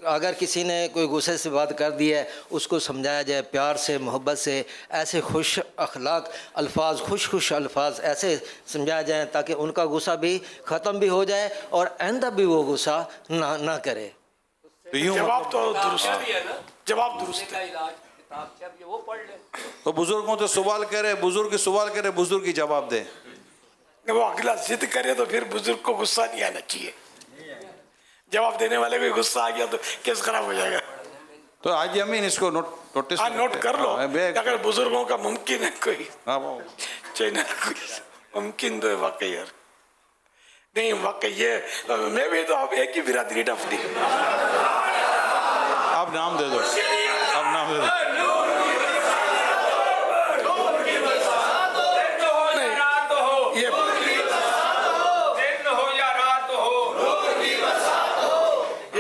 اگر کسی نے کوئی غصے سے بات کر دی ہے اس کو سمجھایا جائے پیار سے، محبت سے، ایسے خوش اخلاق الفاظ، خوش الفاظ ایسے سمجھایا جائیں تاکہ ان کا غصہ بھی ختم بھی ہو جائے اور آئندہ بھی وہ غصہ نہ کرے. جواب تو درست ہے، جواب درست ہے. تو بزرگوں سے سوال کرے، بزرگ سوال کرے، بزرگ کی جواب دے. وہ اگلا ضد کرے تو پھر بزرگ کو غصہ نہیں آنا چاہیے. جواب دینے والے کو غصہ آ گیا تو کیس خراب ہو جائے گا. تو حاجی امین اس کو نوٹس نوٹ کر لو. اگر بزرگوں کا ممکن ہے کوئی چینل ممکن تو واقعی یار نہیں، واقعی یہ میں بھی تو آپ ایک ہی برادری ڈفلی. آپ نام دے دو، آپ نام دے دو.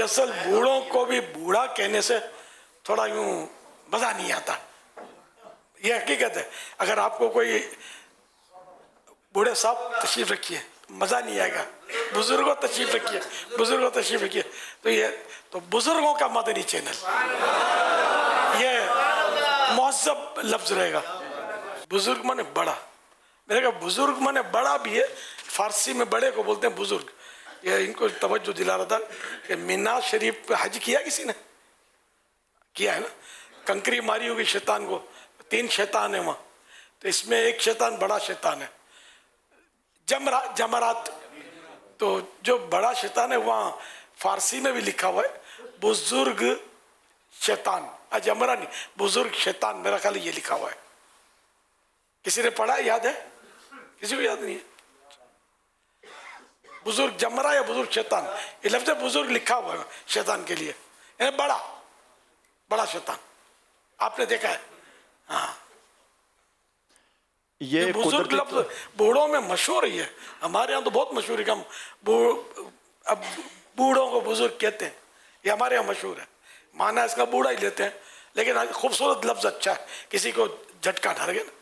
اصل بوڑھوں کو بھی بوڑھا کہنے سے تھوڑا یوں مزہ نہیں آتا. یہ حقیقت ہے. اگر آپ کو کوئی بوڑھے صاحب تشریف رکھیے مزہ نہیں آئے گا، بزرگوں تشریف رکھیے، بزرگوں تشریف رکھیے. تو یہ تو بزرگوں کا مدنی چینل یہ مہذب لفظ رہے گا. بزرگ مانے بڑا. میرے کہا بزرگ مانے بڑا بھی ہے، فارسی میں بڑے کو بولتے ہیں بزرگ. یہ ان کو توجہ دلا رہا تھا کہ مینا شریف پہ حج کیا کسی نے؟ کیا ہے نا. کنکری ماری ہوگی شیطان کو. 3 شیطان ہیں وہاں. تو اس میں ایک شیطان بڑا شیطان ہے، جمرات. تو جو بڑا شیطان ہے وہاں فارسی میں بھی لکھا ہوا ہے بزرگ شیطان. جمرہ نہیں، بزرگ شیطان. میرا خیال یہ لکھا ہوا ہے. کسی نے پڑھا؟ یاد ہے؟ کسی کو یاد نہیں ہے؟ بزرگ جمرہ یا بزرگ شیطان، یہ لفظ بزرگ لکھا ہوا ہے شیطان کے لیے، یعنی بڑا شیطان. آپ نے دیکھا ہے؟ ہاں. یہ بزرگ لفظ بوڑھوں میں مشہور ہی ہے. ہمارے ہاں تو بہت مشہور ہے کہ ہم اب بوڑھوں کو بزرگ کہتے ہیں. یہ ہمارے ہاں مشہور ہے. معنی اس کا بوڑھا ہی لیتے ہیں، لیکن خوبصورت لفظ اچھا ہے، کسی کو جھٹکا ڈر گیا نا.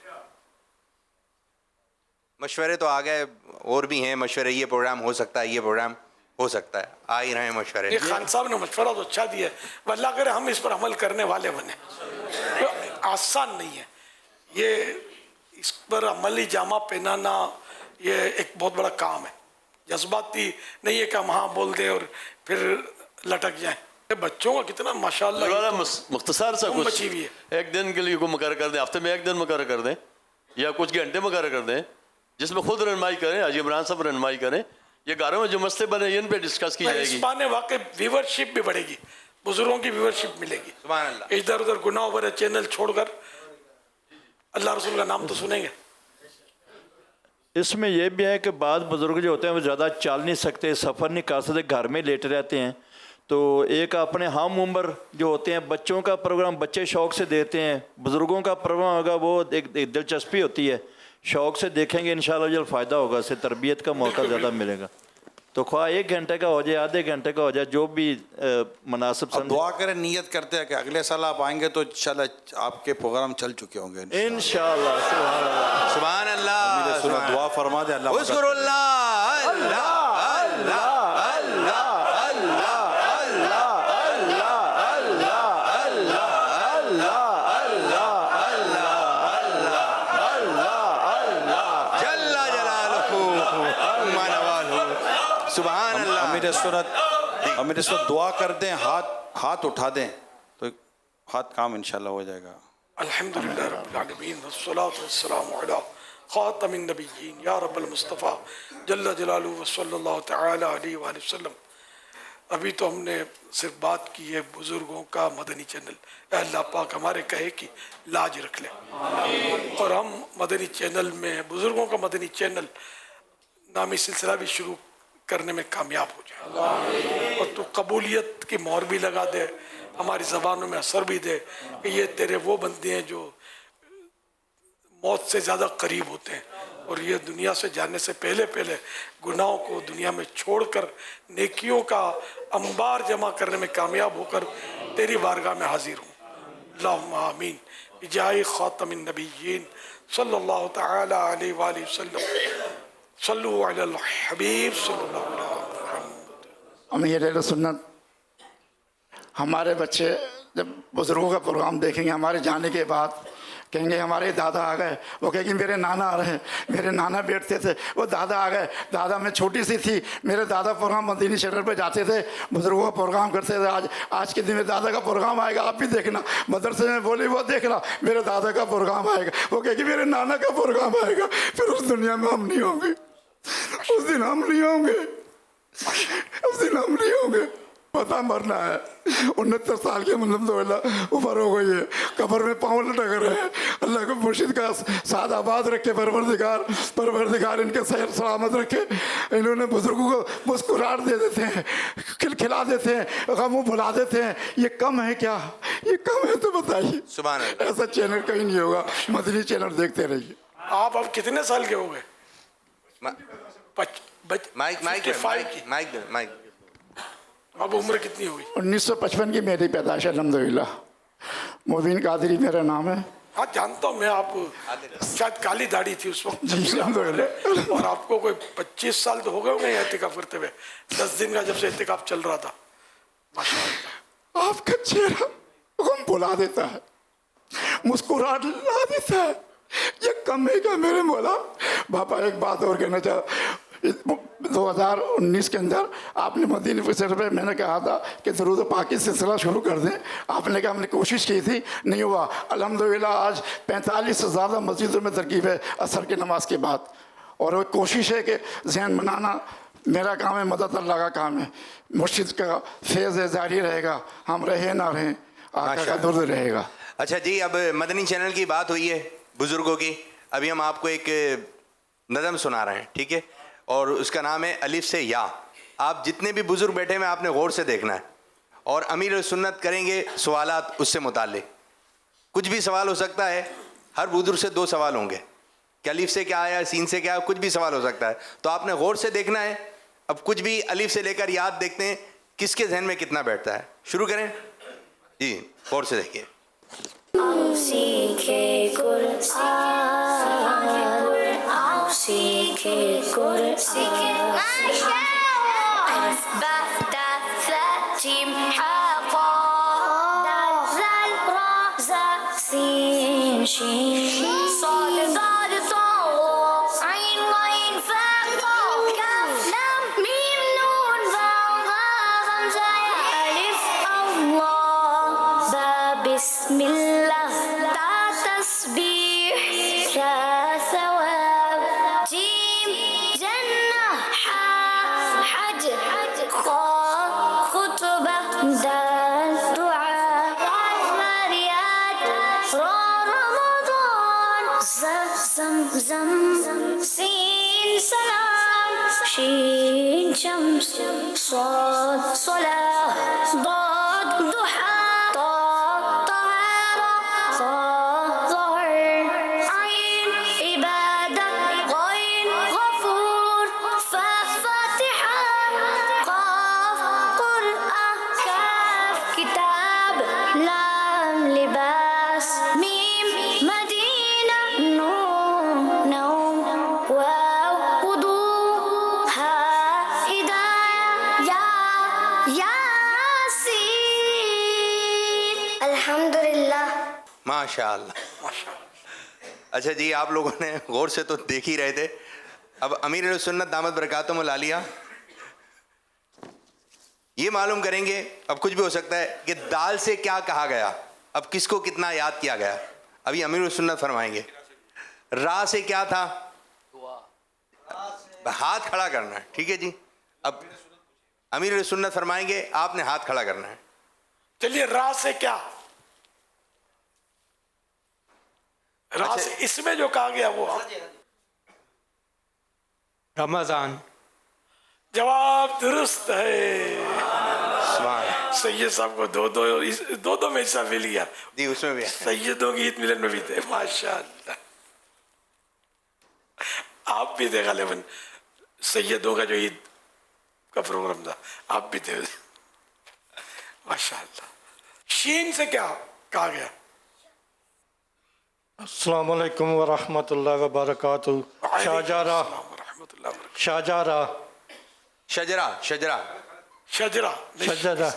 مشورے تو آ گئے، اور بھی ہیں مشورے. یہ پروگرام ہو سکتا ہے، یہ پروگرام ہو سکتا ہے، آ ہی رہے ہیں مشورے. یہ خان صاحب نے مشورہ تو اچھا دیا ہے، اللہ کرے ہم اس پر عمل کرنے والے بنے. آسان نہیں ہے یہ، اس پر عملی جامہ پہنانا یہ ایک بہت بڑا کام ہے. جذباتی نہیں ہے کہ ہم ہاں بول دیں اور پھر لٹک جائیں. بچوں کا کتنا ماشاءاللہ مختصر سا کچھ ایک دن کے لیے کو مقرر کر دیں، ہفتے میں ایک دن مقرر کر دیں یا کچھ گھنٹے مقرر کر دیں جس میں خود رہنمائی کریں. حاجی عمران صاحب رہنمائی کریں. یہ گھروں میں جو مسئلے بنے ان پہ ڈسکس کی جائے گی. اس بہانے واقعی ویورشپ بھی بڑھے گی، بزرگوں کی ویورشپ ملے گی. سبحان اللہ. ادھر ادھر گناہ بھرے چینل چھوڑ کر اللہ رسول کا نام تو سنیں گے. اس میں یہ بھی ہے کہ بعض بزرگ جو ہوتے ہیں وہ زیادہ چل نہیں سکتے، سفر نہیں کر سکتے، گھر میں لیٹے رہتے ہیں. تو ایک اپنے ہم عمر جو ہوتے ہیں، بچوں کا پروگرام بچے شوق سے دیتے ہیں، بزرگوں کا پروگرام ہوگا وہ ایک دلچسپی ہوتی ہے، شوق سے دیکھیں گے انشاءاللہ جب فائدہ ہوگا، اس سے تربیت کا موقع زیادہ ملے گا. تو خواہ 1 گھنٹے کا ہو جائے، آدھے گھنٹے کا ہو جائے، جو بھی مناسب سمجھے. دعا کریں، نیت کرتے ہیں کہ اگلے سال آپ آئیں گے تو انشاءاللہ آپ کے پروگرام چل چکے ہوں گے انشاءاللہ. سبحان اللہ. دعا فرما دے. اللہ اذکر اللہ اللہ اللہ امیر سنت دعا کر دیں، ہاتھ اٹھا دیں تو ہاتھ کام انشاءاللہ ہو جائے گا. الحمدللہ رب العالمین والصلاة والسلام علی خاتم النبیین یا رب المصطفیٰ جل جلالہ وصلی اللہ تعالی علیہ وآلہ وسلم. ابھی تو ہم نے صرف بات کی ہے بزرگوں کا مدنی چینل. اے اللہ پاک ہمارے کہے کی لاج رکھ لے اور ہم مدنی چینل میں بزرگوں کا مدنی چینل نامی سلسلہ بھی شروع کرنے میں کامیاب ہو جائے اور تو قبولیت کی مہر بھی لگا دے، ہماری زبانوں میں اثر بھی دے کہ یہ تیرے وہ بندے ہیں جو موت سے زیادہ قریب ہوتے ہیں اور یہ دنیا سے جانے سے پہلے گناہوں کو دنیا میں چھوڑ کر نیکیوں کا انبار جمع کرنے میں کامیاب ہو کر تیری بارگاہ میں حاضر ہوں. अल्लाहुम्मा आमीन बिजाहि खातमिन नबिय्यीन सल्लल्लाहु तआला अलैहि व आलिहि वसल्लम सल्लु अलल हबीब सल्लल्लाहु अलैहि वसल्लम। अमीर सुन्नत, हमारे बच्चे जब बुज़ुर्गों का प्रोग्राम देखेंगे हमारे जाने के बाद, कहेंगे हमारे दादा आ गए, वो कहेंगे मेरे नाना आ रहे हैं, मेरे नाना बैठते थे, वो दादा आ गए, दादा मैं छोटी सी थी, मेरे दादा प्रोग्राम मदीनी शरीफ पे जाते थे, बुज़ुर्गों का प्रोग्राम करते थे। आज के दिन में दादा का प्रोग्राम आएगा, आप भी देखना, मदरसे में बोली वो देखना, मेरे दादा का प्रोग्राम आएगा, वो कहेगी मेरे नाना का प्रोग्राम आएगा। फिर उस दुनिया में हम नहीं होंगे, उस दिन हम नहीं होंगे, उस दिन हम नहीं होंगे। पता मरना है, 69 साल की अल्हम्दुलिल्लाह उम्र हो गई है, कब्र में पाँव लटक रहे हैं। अल्लाह को मुर्शिद का साथ आबाद रखे, परवरदिगार इनके सैर सलामत रखे। इन्होंने बुजुर्गों को मुस्कुराहट दे देते हैं, खिलखिला देते हैं, गमों भुला देते हैं। ये कम है क्या? ये कम है तो बताइए। सुभान अल्लाह। ऐसा चैनल कहीं नहीं होगा, मदनी चैनल देखते रहिए। आप अब कितने साल के हो गए? माइक अब उम्र कितनी हुई? 1955 की मेरी पैदाइश अल्हम्दुलिल्लाह। मुबीन कादरी मेरा नाम है। हाँ जानता हूँ मैं, आप शायद काली दाढ़ी थी उस वक्त जी अल्हम्दुलिल्लाह। और आपको कोई 25 साल तो हो गए होंगे एहतिकाफ करते हुए, 10 दिन का जब से एहतिकाफ चल रहा था। माशाअल्लाह। आपका चेहरा गम भुला देता है, मुस्कुराहट ला देता है। ये कम है क्या मेरे मौला? बाबा एक बात और कहना चाह, 2019 के अंदर आपने मदीने शरीफ पे मैंने कहा था कि दरूद पाक की सिलसिला शुरू कर दें। आपने कहा हमने कोशिश की थी, नहीं हुआ। अल्हम्दुलिल्लाह आज 45 से ज़्यादा मस्जिदों में तरकीब है असर की नमाज के बाद। और वो कोशिश है कि जहन बनाना मेरा काम है, मदद अल्लाह का काम है। मुर्शिद का फैज़ जारी रहेगा, हम रहे ना रहें, आका का दर्द रहेगा। अच्छा जी, अब मदनी चैनल की बात हुई है बुजुर्गों की, अभी हम आपको एक नज़म सुना रहे हैं, ठीक है? और उसका नाम है अलिफ से या। आप जितने भी बुजुर्ग बैठे हैं आपने गौर से देखना है और अमीर सुन्नत करेंगे सवालात उससे मुताल्लिक। कुछ भी सवाल हो सकता है, हर बुजुर्ग से 2 सवाल होंगे कि अलिफ से क्या आया, सीन से क्या आया, कुछ भी सवाल हो सकता है, तो आपने गौर से देखना है। अब कुछ भी अलिफ से लेकर याद देखते हैं किसके जहन में कितना बैठता है। शुरू करें जी, गौर से देखिए। माशाअल्लाह। अच्छा जी, आप लोगों ने गौर से तो देख ही रहे थे। अब अमीर सुन्नत दामद बरकातुहुल आलिया ये मालूम करेंगे, अब कुछ भी हो सकता है कि दाल से क्या कहा गया, अब किसको कितना याद किया गया। अभी अमीर सुन्नत फरमाएंगे। रा से क्या था? हाथ खड़ा करना है, ठीक है जी। अब अमीर सुन्नत फरमाएंगे, आपने हाथ खड़ा करना है। चलिए, रा से क्या? रा से इसमें जो कहा गया वो रमजान। जवाब दुरुस्त है। सैयद साहब को दो में हिस्सा मिल गया जी, उसमें भी सैयदों की ईद मिलन में भी थे। माशाअल्लाह, आप भी थे गालिबन, सैयदों का जो ईद का प्रोग्राम था, आप भी थे। माशाअल्लाह। शीन से क्या कहा गया? السلام علیکم ورحمۃ اللہ وبرکاتہ. شاہجہاں شاہجہاں شجرا شجرا شجرا شجرا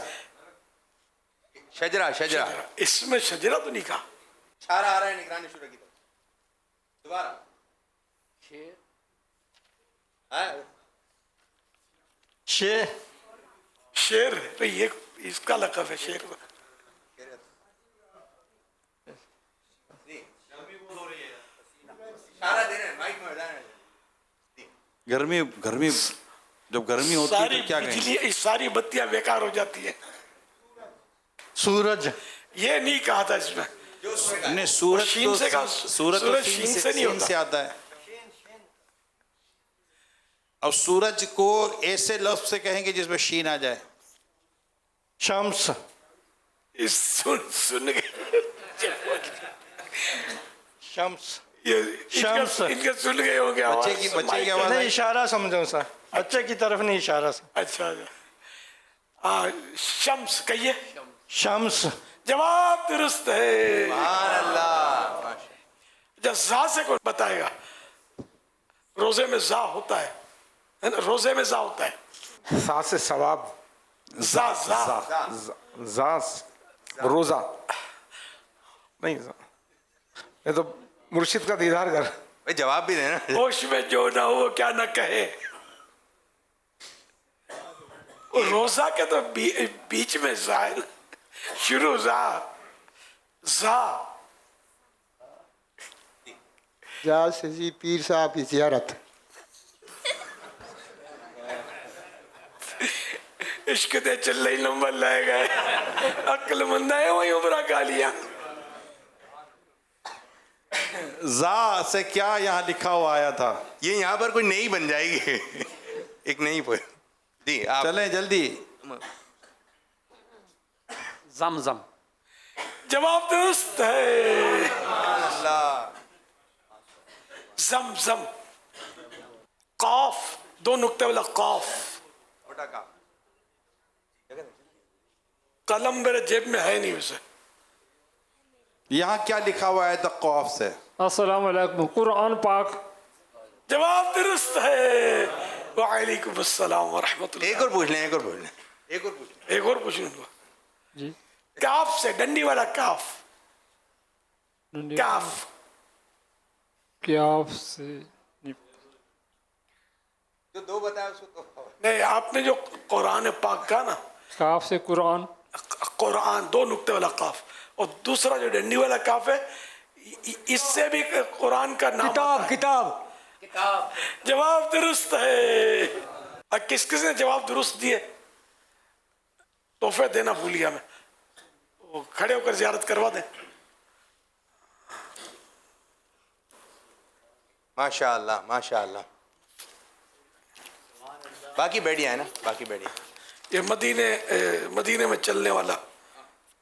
شجرا شجرا اس میں شجرا تو نہیں کہا. اشارہ آ رہا ہے نگران شورا کی طرف. دوبارہ شیر یہ اس کا لقب ہے شیر. اشارہ دے رہے ہیں مائک میں. گرمی گرمی جب گرمی ہوتی ہے تو کیا کہیں؟ بجلی ساری بتیاں بیکار ہو جاتی ہیں. سورج یہ نہیں کہا تھا اس میں. نہیں سورج شین سے کہا. سورج سورج شین سے نہیں شین سے ہوتا. آتا ہے. اب سورج کو ایسے لفظ سے کہیں گے جس میں شین آ جائے. شمس اس سن گئے شمس شمس ان کے سن گئے ہوں گے. بچے کی آواز نہیں آئی. اشارہ سمجھو سر بچے کی طرف نہیں اشارہ سر. اچھا شمس کہیے. شمس جواب درست ہے. سبحان اللہ. جب زا سے کوئی بتائے گا روزے میں زا ہوتا ہے روزے میں زا ہوتا ہے. سا سے ثواب زا زا زا روزہ نہیں یہ تو مرشد کا دیدار کر. بھائی جواب بھی دینا. ہوش میں جو نہ ہو کیا نہ کہے. روزہ کے تو بیچ میں زائل شروع زا زا. جا سے جی پیر صاحب کی زیارت. عشق دے چل ہی نمبر لائے گئے. عقل مند ہے وہی عمرہ کا لیا. زا سے کیا یہاں لکھا ہوا آیا تھا؟ یہ یہاں پر کوئی نئی بن جائے گی. ایک نئی جی آپ چلیں جلدی. زمزم. جواب درست ہے. اللہ. زم زم قاف دو نقطے والا قاف. قلم میرے جیب میں ہے نہیں اسے. یہاں کیا لکھا ہوا آیا تھا قوف سے؟ السلام علیکم. قرآن پاک. جواب درست ہے. وعلیکم السلام ورحمۃ اللہ. ایک اور پوچھ لیں. ایک اور پوچھ لیں. ایک اور پوچھ لیں. ایک اور پوچھ لوں گا. جی کاف سے ڈنڈی والا کاف. کاف کیاف سے جو دو بتایا اس کو تو نہیں آپ نے جو قرآن پاک کا نا کاف سے قرآن. قرآن دو نقطے والا قاف اور دوسرا جو ڈنڈی والا کاف ہے اس سے بھی قرآن کا نام کتاب کتاب. جواب درست ہے. اور کس کس نے جواب درست دیے تحفے دینا بھول گیا میں. وہ کھڑے ہو کر زیارت کروا دیں. ماشاء اللہ ماشاء اللہ. باقی بیٹھیا ہے نا باقی بیٹھیا. یہ مدینے میں چلنے والا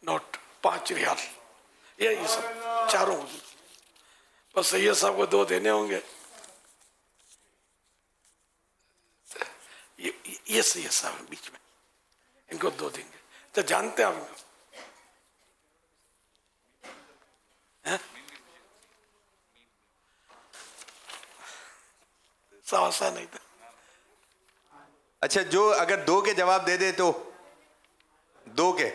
نوٹ 5 ریال یہ سب چاروں بس سید صاحب کو 2 دینے ہوں گے. یہ سید صاحب بیچ میں ان کو 2 دیں گے. تو جانتے ہیں آپ ان کو سواسا نہیں تھا. اچھا جو اگر 2 کے جواب دے دے تو 2 کے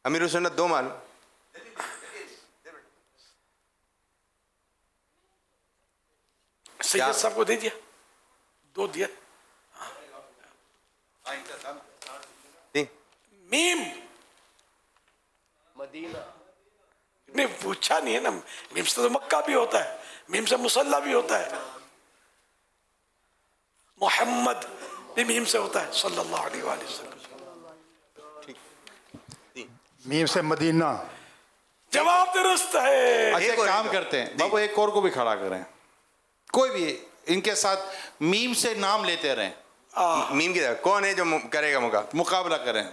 امیر السنت 2 معلوم. سید صاحب کو دے دیا 2 دیا. میم مدینہ نہیں پوچھا نہیں ہے نا. میم سے تو مکہ بھی ہوتا ہے. میم سے مسلح بھی ہوتا ہے. محمد بھی میم سے ہوتا ہے صلی اللہ علیہ وآلہ وسلم. میم سے مدینہ. جواب درست ہے. اچھا ایک کام کرتے ہیں بابو ایک اور کو بھی کھڑا کریں. کوئی بھی ان کے ساتھ میم سے نام لیتے رہیں. میم کی کون ہے جو کرے گا مقابلہ کریں.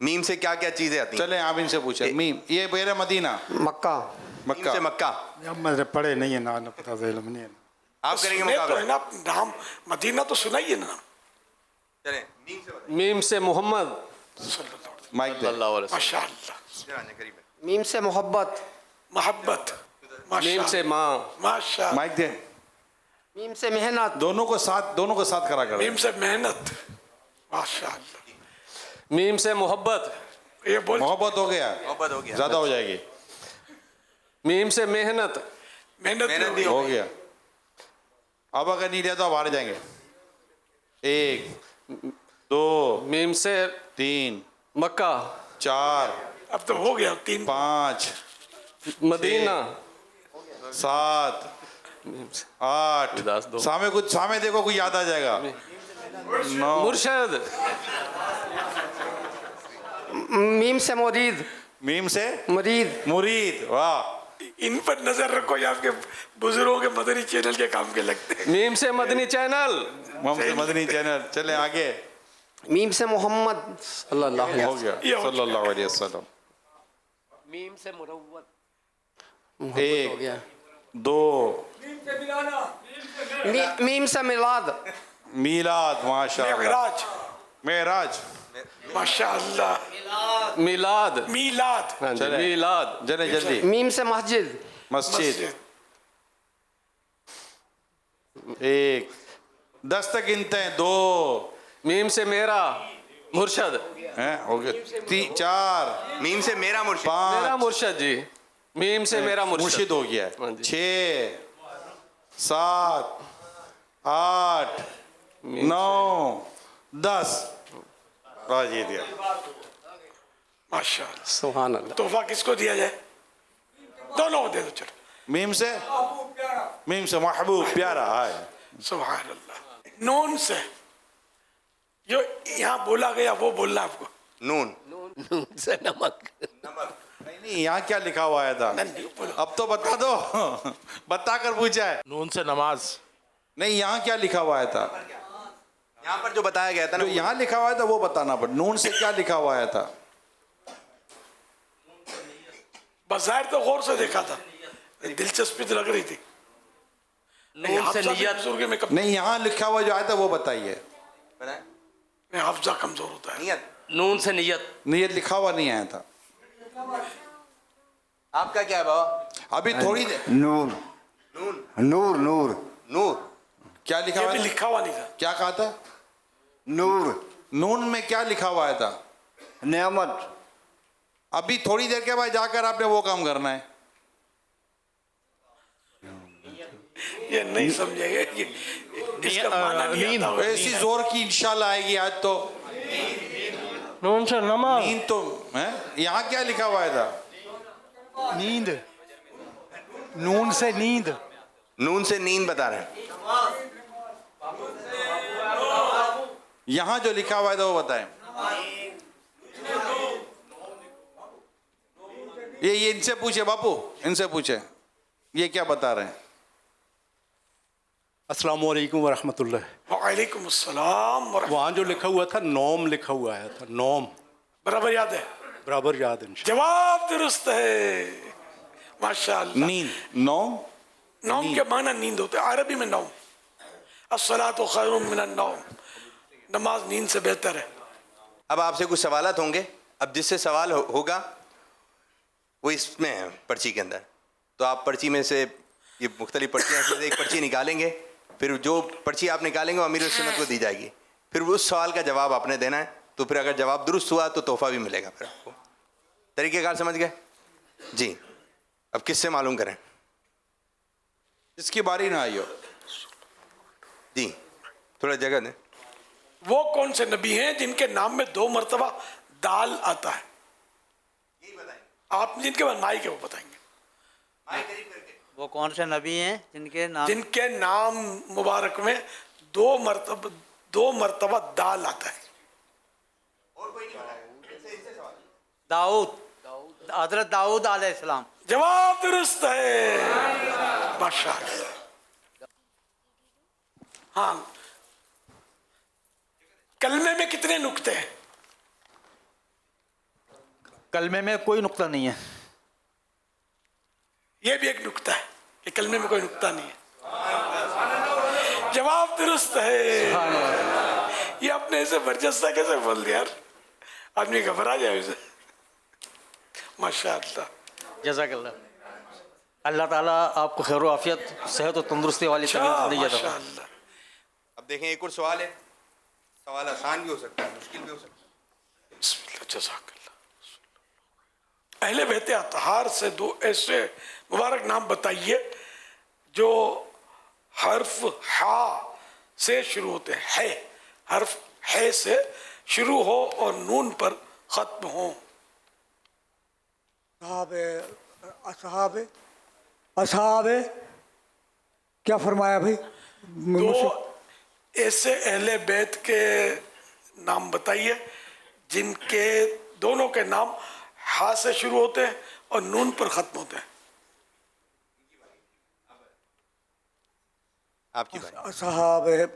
میم سے کیا کیا چیزیں آتی ہیں؟ چلیں آپ ان سے پوچھیں. میم یہ میرا مدینہ مکہ. میم سے مکہ. اب میں پڑھے نہیں ہے نا پتہ علم نہیں ہے. آپ کریں گے سنے تو ہے مقابلہ. نا نام مدینہ تو سنا ہی ہے نا. چلیں میم سے بتائیں. میم سے محمد. صلی اللہ علیہ مائک دے. وسلم. ماشاء اللہ. قریب ہے. میم سے محبت. محبت. मीम से माँ, माशा माइक दे, मीम से मेहनत, दोनों को साथ खड़ा कर। मीम से मेहनत, माशा मीम से मोहब्बत, ये बोल मोहब्बत हो गया, ज्यादा हो जाएगी। मीम से मेहनत, मेहनत भी हो गया। अब अगर नहीं लिया तो आप हार जाएंगे। 1 2 मीम से 3 मक्का, 4 अब तो हो गया 3 5 मदीना, 7 8 सामने देखो, कोई याद आ जाएगा। 9 मुर्शद, मीम से मुरीद, मीम से मुरीद, मुरीद, वाह। इन पर नजर रखो, ये आपके बुजुर्गों के मदनी चैनल के काम के लगते हैं। मीम से मदनी चैनल, मदनी चैनल। चले आगे। मीम से मोहम्मद सल्लल्लाहु अलैहि हो गया, सल्लल्लाहु अलैहि वसल्लम। मीम से मुरव्वत, 1 2 मीम से मिलाद, मीलाद, माशाअल्लाह। मेराज, माशाअल्लाह। मिलाद, मीलाद, हाँ जी, चले। मिलाद, चले जल्दी। मीम से मस्जिद, मस्जिद। 1 10 तक गिनते हैं। 2 मीम से मेरा मुर्शद, हैं, हो गया। 3 4 मीम से मेरा मुर्शिद, 5 मेरा मुर्शद जी, मीम से मेरा मुर्शिद मुर्शद, हो गया। हाँ जी। 6 7 8 9 10 जीत गया। माशाअल्लाह। सुभान अल्लाह। तोहफा किसको दिया जाए? दोनों को दे दो, चलो। मीम से महबूब, प्यारा है। सुभान अल्लाह। नून से जो यहाँ बोला गया वो बोलना आपको। नून से नमक, नहीं, यहाँ क्या लिखा हुआ आया था? अब तो बता दो। बता कर पूछा है। नून से नमाज। नहीं, यहाँ क्या लिखा हुआ आया था? यहाँ पर जो बताया गया था ना, जो यहाँ लिखा हुआ था वो बताना पड़। नून से क्या लिखा हुआ आया था? बज़ाहिर तो गौर से देखा था, दिलचस्पी तो लग रही थी। नून से नियत, बुजुर्ग में नहीं, यहाँ लिखा हुआ जो आया था वो बताइए। में हाफजा कमजोर होता है। नियत, नून से नियत, नियत लिखा हुआ नहीं आया था। आपका क्या है बाबा? अभी थोड़ी देर। नूर, नूर, नूर, नूर, क्या लिखा ये हुआ भी था? लिखा हुआ नहीं था। क्या कहा था? नूर, नून में क्या लिखा हुआ था? नेमत, अभी थोड़ी देर के बाद जाकर आपने वो काम करना है। ये नहीं समझेंगे कि इसका माना नहीं आता होगा। ऐसी जोर की इंशाल्लाह आएगी आज तो। नून से नमाज, नींद तो है। यहाँ क्या लिखा हुआ था? नींद, नून से नींद। नून से नींद बता रहे हैं। यहाँ जो लिखा हुआ था वो बताएं। ये इनसे पूछे बापू, इनसे पूछे ये क्या बता रहे हैं। अस्सलाम वालेकुम वरहमतुल्लाह। वालेकुम अस्सलाम वरहमतुल्लाह। वहाँ जो लिखा हुआ था नौम लिखा हुआ आया था। नौम बराबर याद है? बराबर याद है। जवाब दुरुस्त है, माशाअल्लाह। नींद, नौम। नौम के माना नींद होता है अरबी में। नौम, अस्सलातु खैरुम मिनन नौम, नमाज नींद से बेहतर है। अब आपसे कुछ सवालात होंगे। अब जिससे सवाल होगा वो इसमें है, पर्ची के अंदर। तो आप पर्ची में से ये मुख्तलिफ पर्चियाँ से एक पर्ची निकालेंगे, फिर जो पर्ची आप निकालेंगे वो अमीर सुन्नत को दी जाएगी। फिर उस सवाल का जवाब आपने देना है। तो फिर अगर जवाब दुरुस्त हुआ तो तोहफा भी मिलेगा। फिर आपको तरीक़ेकार समझ गए जी? अब किससे मालूम करें? इसकी बारी ना आई हो जी, थोड़ा जगह दें। वो कौन से नबी हैं जिनके नाम में 2 मरतबा दाल आता है? आप जिनके बाद माइक है वो बताएंगे। वो कौन से नबी हैं जिनके नाम मुबारक में 2 मरतबा दाल आता है? दाऊद, हजरत दाऊद अलैहिस्सलाम। जवाब दुरुस्त है, माशाअल्लाह। हाँ, कलमे में कितने नुक्ते हैं? कलमे में कोई नुक्ता नहीं है। ये भी एक नुक्ता है कि कलमे में कोई नुक्ता नहीं है। जवाब दुरुस्त है। ये अपने से बरजस्ता कैसे बोल दिया यार, आदमी घबरा जाए उसे। माशाअल्लाह। जज़ाकल्लाह। अल्लाह ताला आपको खैर व आफियत, सेहत और तंदुरुस्ती वाली तबीयत अता फरमाए। अब देखें एक और सवाल है, सवाल आसान भी हो सकता है, मुश्किल भी हो सकता है। अहले बैत अतहार से दो ऐसे मुबारक नाम बताइए जो हर्फ हा से शुरू होते हैं, है, हर्फ है से शुरू हो और नून पर खत्म हो। असहाबे, असहाबे क्या फरमाया भाई? दो ऐसे अहले बैत के नाम बताइए जिनके दोनों के नाम हा से शुरू होते हैं और नून पर खत्म होते हैं। आपकी बात। असहाबे,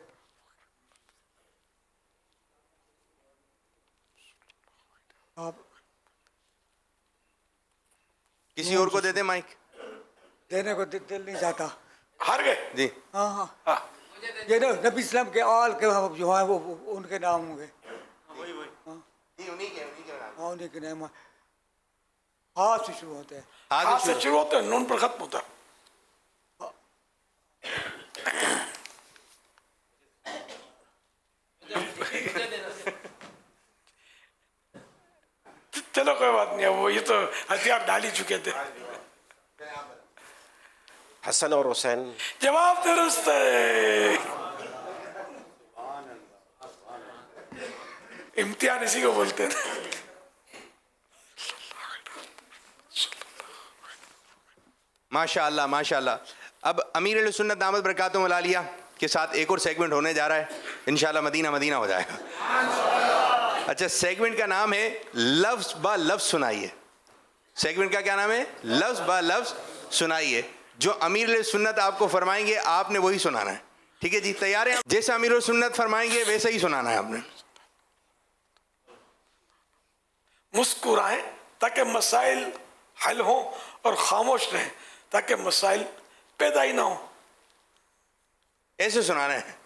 किसी और को दे दे माइक। देने को दिल नहीं चाहता। हार गए जी। हाँ हाँ, ये ना नबी इस्लाम के आल के जो हैं वो उनके नाम होंगे। हाँ उन्हीं के नाम हाँ से शुरू होते हैं। हाँ से शुरू होते हैं, नून पर खत्म होता है। चलो कोई बात नहीं, वो ये तो हथियार डाल ही चुके थे। हसन और हुसैन। जवाब दुरुस्त है। इम्तिहान इसी को बोलते हैं। माशाअल्लाह माशाअल्लाह। अब अमीर अहले सुन्नत दामद बरकातुहु अलिया के साथ एक और सेगमेंट होने जा रहा है, इंशाल्लाह मदीना मदीना हो जाएगा। अच्छा, सेगमेंट का नाम है लफ्ज़ ब लफ्ज़ सुनाइए। सेगमेंट का क्या नाम है? लफ्ज़ ब लफ्ज़ सुनाइए। जो अमीर अहले सुन्नत आपको फरमाएंगे आपने वही सुनाना है, ठीक है जी? तैयार हैं? जैसे अमीर अहले सुन्नत फरमाएंगे वैसे ही सुनाना है आपने। मुस्कुराएं ताकि मसाइल हल हो और खामोश रहें ताकि मसाइल पैदा ही ना हो। ऐसे सुनाना है।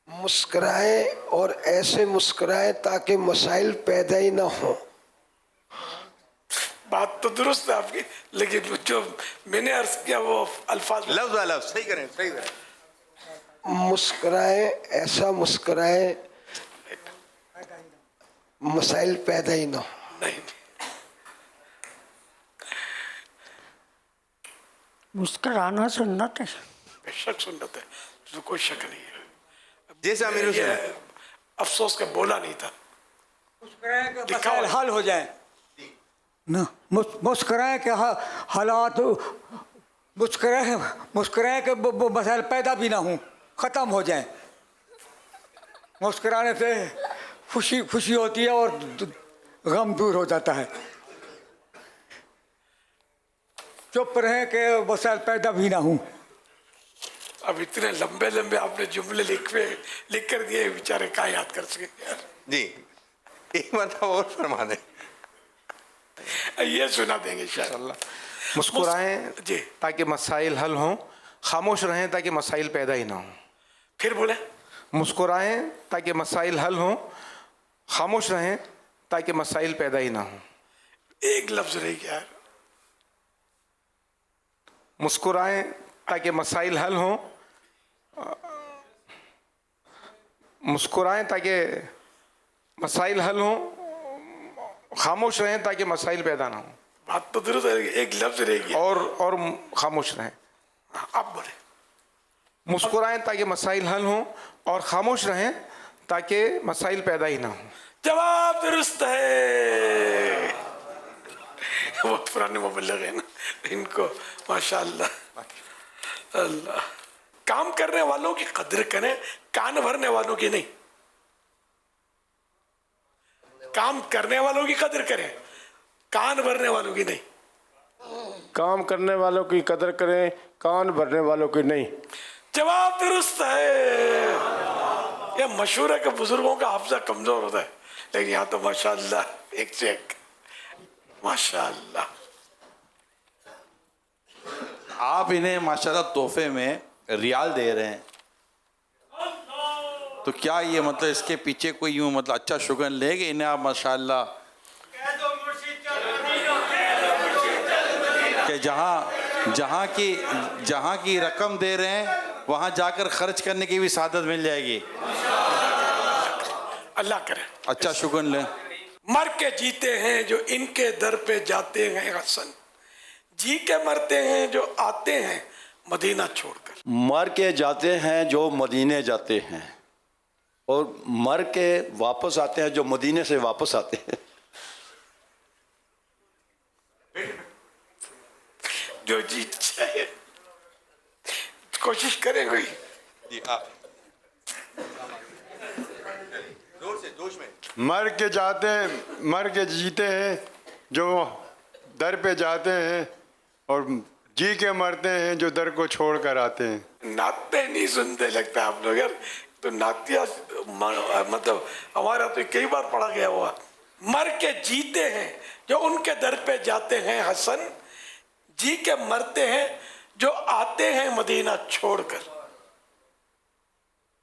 मुस्कुराए और ऐसे मुस्कुराए ताकि मसाइल पैदा ही ना हो। बात तो दुरुस्त है आपकी, लेकिन जो मैंने अर्ज किया वो अल्फाज लफ्ज़ ब लफ्ज़ सही करें, सही करें। मुस्कुराए, ऐसा मुस्कुराए मसाइल पैदा ही ना हो। नहीं, मुस्कुराना सुन्नत है। बेशक सुन्नत है, तो कोई शक नहीं है। जैसे अमीर ये अफसोस का बोला नहीं था। मुस्कुराए के मसाइल हल हो जाए ना, मुस्कुराए के हालात, मुस्कुराए के मसाइल पैदा भी ना हो, ख़त्म हो जाए। मुस्कुराने से खुशी खुशी होती है और गम दूर हो जाता है। चुप रहे के मसाइल पैदा भी ना हो। अब इतने लंबे लंबे आपने जुमले लिख कर दिए, बेचारे कहाँ याद कर सके यार। जी, एक मतलब और फरमा दें। ये सुना देंगे इंशाअल्लाह। मुस्कुराएं जी ताकि मसाइल हल हों, खामोश रहें ताकि मसाइल पैदा ही ना हों। फिर बोले। मुस्कुराएं ताकि मसाइल हल हों, खामोश रहें ताकि मसाइल पैदा ही ना हों। एक लफ्ज रह गया। मुस्कुराएं ताकि मसाइल हल हों, मुस्कुराएं ताकि मसाइल हल हों, खामोश रहें ताकि मसाइल पैदा ना हो। बात तो दुरुस्त है, एक लफ्ज रह गया। और खामोश रहें। आप बोले। मुस्कुराएं ताकि मसाइल हल हों और खामोश रहें ताकि मसाइल पैदा ही ना हो। जवाब दुरुस्त है। वो पुराने मुबल्लिग है ना, इनको माशाअल्लाह। अल्लाह, काम करने वालों की कदर करें, कान भरने वालों की नहीं। काम करने वालों की कदर करें, कान भरने वालों की नहीं। काम करने वालों की कदर करें, कान भरने वालों की नहीं। जवाब दुरुस्त है। ये मशहूर है कि बुजुर्गों का हाफजा कमजोर होता है, लेकिन यहाँ तो माशाअल्लाह एक से एक माशाअल्लाह। आप इन्हें माशाल्लाह तोहफे में रियाल दे रहे हैं, तो क्या ये मतलब इसके पीछे कोई यूँ मतलब अच्छा शुगन लेंगे इन्हें आप माशाल्लाह कि जहाँ جہاں کی رقم دے رہے ہیں وہاں جا کر خرچ کرنے کی بھی سعادت مل جائے گی. اللہ کرے. اچھا شکر لیں. مر کے جیتے ہیں جو ان کے در پہ جاتے ہیں حسن, جی کے مرتے ہیں جو آتے ہیں مدینہ چھوڑ کر. مر کے جاتے ہیں جو مدینے جاتے ہیں, اور مر کے واپس آتے ہیں جو مدینے سے واپس آتے ہیں. جو جیت جائے کوشش کریں گے. مر کے جاتے ہیں, مر کے جیتے ہیں جو در پہ جاتے ہیں, اور جی کے مرتے ہیں جو در کو چھوڑ کر آتے ہیں. نعتیں نہیں سنتے لگتا آپ لوگ یار, تو نعتیہ مطلب ہمارا تو کئی بار پڑھا گیا ہوا. مر کے جیتے ہیں جو ان کے در پہ جاتے ہیں حسن, جی کے مرتے ہیں جو آتے ہیں مدینہ چھوڑ کر.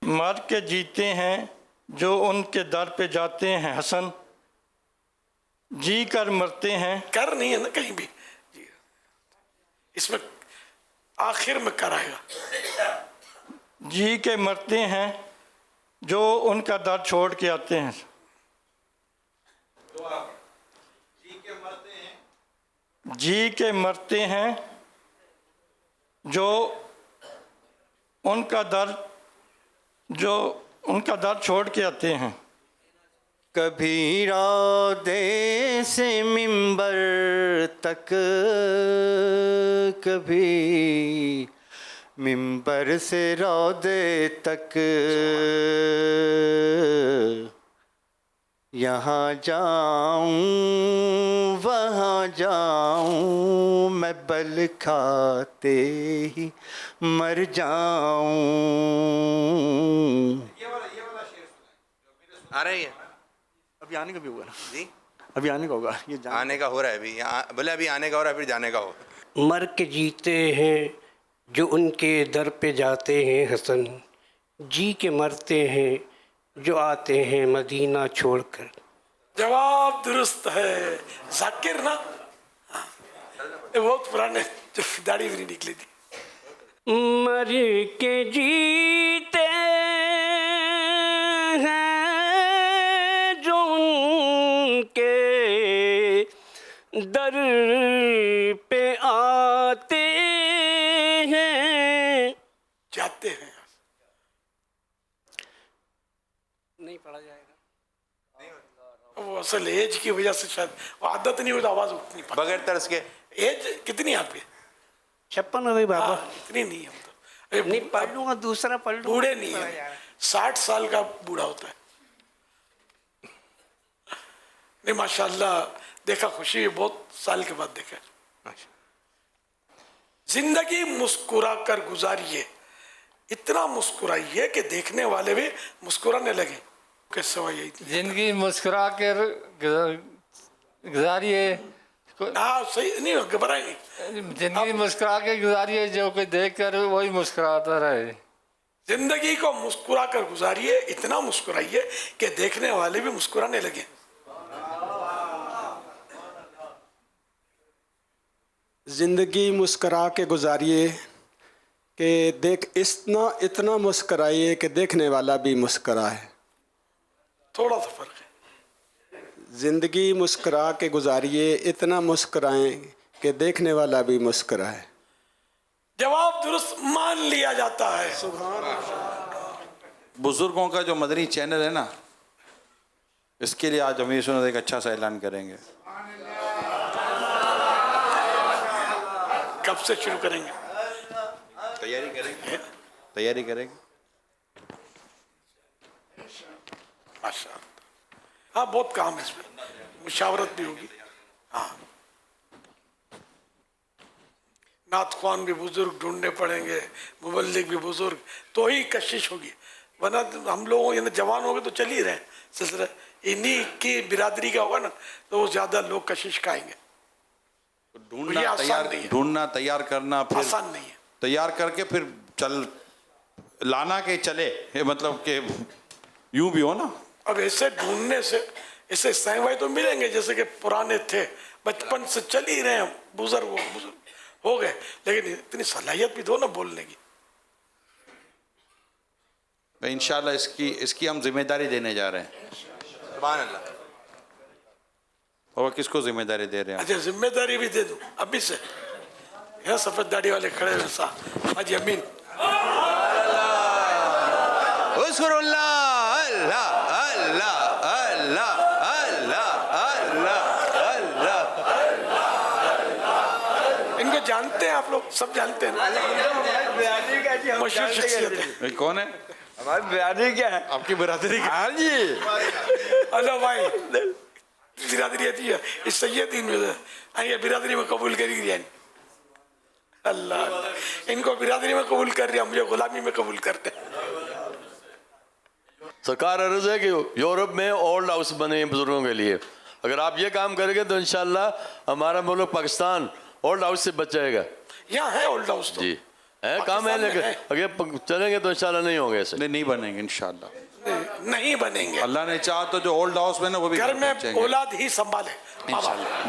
مر کے جیتے ہیں جو ان کے در پہ جاتے ہیں حسن, جی کر مرتے ہیں. کر نہیں ہے نا کہیں بھی, اس میں آخر میں کر آئے گا. جی کے مرتے ہیں جو ان کا در چھوڑ کے آتے ہیں. جی کے مرتے ہیں جو ان کا در چھوڑ کے آتے ہیں. کبھی رودے سے منبر تک, کبھی منبر سے رودے تک, یہاں جاؤں وہاں جاؤں, میں بل کھاتے ہی مر جاؤں. آ رہی ہے ابھی آنے کا بھی ہوگا نا جی, ابھی آنے کا ہوگا, یہ آنے کا ہو رہا ہے ابھی, بولے ابھی آنے کا ہو رہا ہے پھر جانے کا ہوگا. مر کے جیتے ہیں جو ان کے در پہ جاتے ہیں حسن, جی کے مرتے ہیں جو آتے ہیں مدینہ چھوڑ کر. جواب درست ہے. ذاکر نا, بہت پرانے, داڑھی بھی نہیں نکلی تھی. مر کے جیتے ہیں جو ان کے در پہ آتے ہیں, جاتے ہیں. نہیں پڑھا جائے گا, وہ اصل ایج کی وجہ سے شاید وہ عادت نہیں ہوئی, آواز اٹھ نہیں پاتی بغیر طرز کے. ایج کتنی آپ کی؟ 56 ہو گئی بابا. اتنی نہیں ہم تو نہیں پڑھ لوں گا, دوسرا پڑھ لوں. بوڑھے نہیں ہیں, 60 سال کا بوڑھا ہوتا ہے. نہیں ماشاءاللہ دیکھا, خوشی بہت سال کے بعد دیکھا. زندگی مسکرا کر گزاریے, اتنا مسکرائیے کہ دیکھنے والے بھی مسکرانے لگے. کیسے ہوا یہی تھی زندگی مسکرا کر گزاریے. ہاں صحیح نہیں, گھبرائے نہیں. زندگی مسکرا کے گزاریے, جو کوئی دیکھ کر وہی مسکراتا رہے. زندگی کو مسکرا کر گزاریے, اتنا مسکرائیے کہ دیکھنے والے بھی مسکرانے لگے. زندگی مسکرا کے گزاریے کہ اتنا مسکرائیے کہ دیکھنے والا بھی مسکرائے. تھوڑا سا فرق ہے. زندگی مسکرا کے گزاریے, اتنا مسکرائیں کہ دیکھنے والا بھی مسکرائے. جواب درست مان لیا جاتا ہے. بزرگوں کا جو مدنی چینل ہے نا, اس کے لیے آج امیر سنت ایک اچھا سا اعلان کریں گے. کب سے شروع کریں گے؟ تیاری کریں گے. ماشاء اللہ. ہاں بہت کام ہے اس میں, مشاورت بھی ہوگی. ہاں نعت خوان بھی بزرگ ڈھونڈنے پڑیں گے, مبلغ بھی بزرگ, تو ہی کشش ہوگی. ورنہ ہم لوگ جوان ہو گئے تو چل ہی رہے سلسلہ, انہی کی برادری کا ہوگا نا تو وہ زیادہ لوگ کشش کھائیں گے. ڈھونڈنا, تیار کرنا, پھر آسان نہیں ہے. تیار کر کے پھر لانا کہ چلے, مطلب کہ یوں بھی ہو نا. اب ایسے ڈھونڈنے سے ایسے سائیں بھائی تو ملیں گے جیسے کہ پرانے تھے, بچپن سے چل ہی رہے ہیں, بزرگ हो गए, लेकिन इतनी सलाहियत भी दो ना बोलने की। इंशाल्लाह इसकी हम जिम्मेदारी देने जा रहे हैं। सुभान अल्लाह। और किसको जिम्मेदारी दे रहे हैं? अच्छा, जिम्मेदारी भी दे दूं अभी से। यहाँ सफेद दाढ़ी वाले खड़े हुए सा हाजी अमीन। उस्कुरुल्लाह, अल्लाह अल्लाह अल्लाह अल्लाह अल्लाह अल्लाह। इनको जानते हैं आप लोग, सब जानते हैं ना, मशहूर शख्सियत है। कौन है? हमारी बिरादरी क्या है? आपकी बिरादरी क्या? हाँ जी। अल्लाह भाई बिरादरी आती है इस सैयदीन में से, आइए बिरादरी में कबूल करी दिया अल्लाह। इनको बिरादरी में कबूल कर दिया, मुझे गुलामी में कबूल करते। सरकार अर्ज है कि यूरोप में ओल्ड हाउस बने हैं बुजुर्गों के लिए, अगर आप ये काम करेंगे तो इंशाल्लाह हमारा मुल्क पाकिस्तान ओल्ड हाउस से बच जाएगा। यहाँ है ओल्ड हाउस तो जी है, काम है, लेकिन अगर चलेंगे तो इंशाल्लाह नहीं होंगे ऐसे। नहीं बनेंगे इंशाल्लाह, नहीं बनेंगे। अल्लाह ने चाहा तो जो ओल्ड हाउस में ना वो भी घर में औलाद ही संभाले,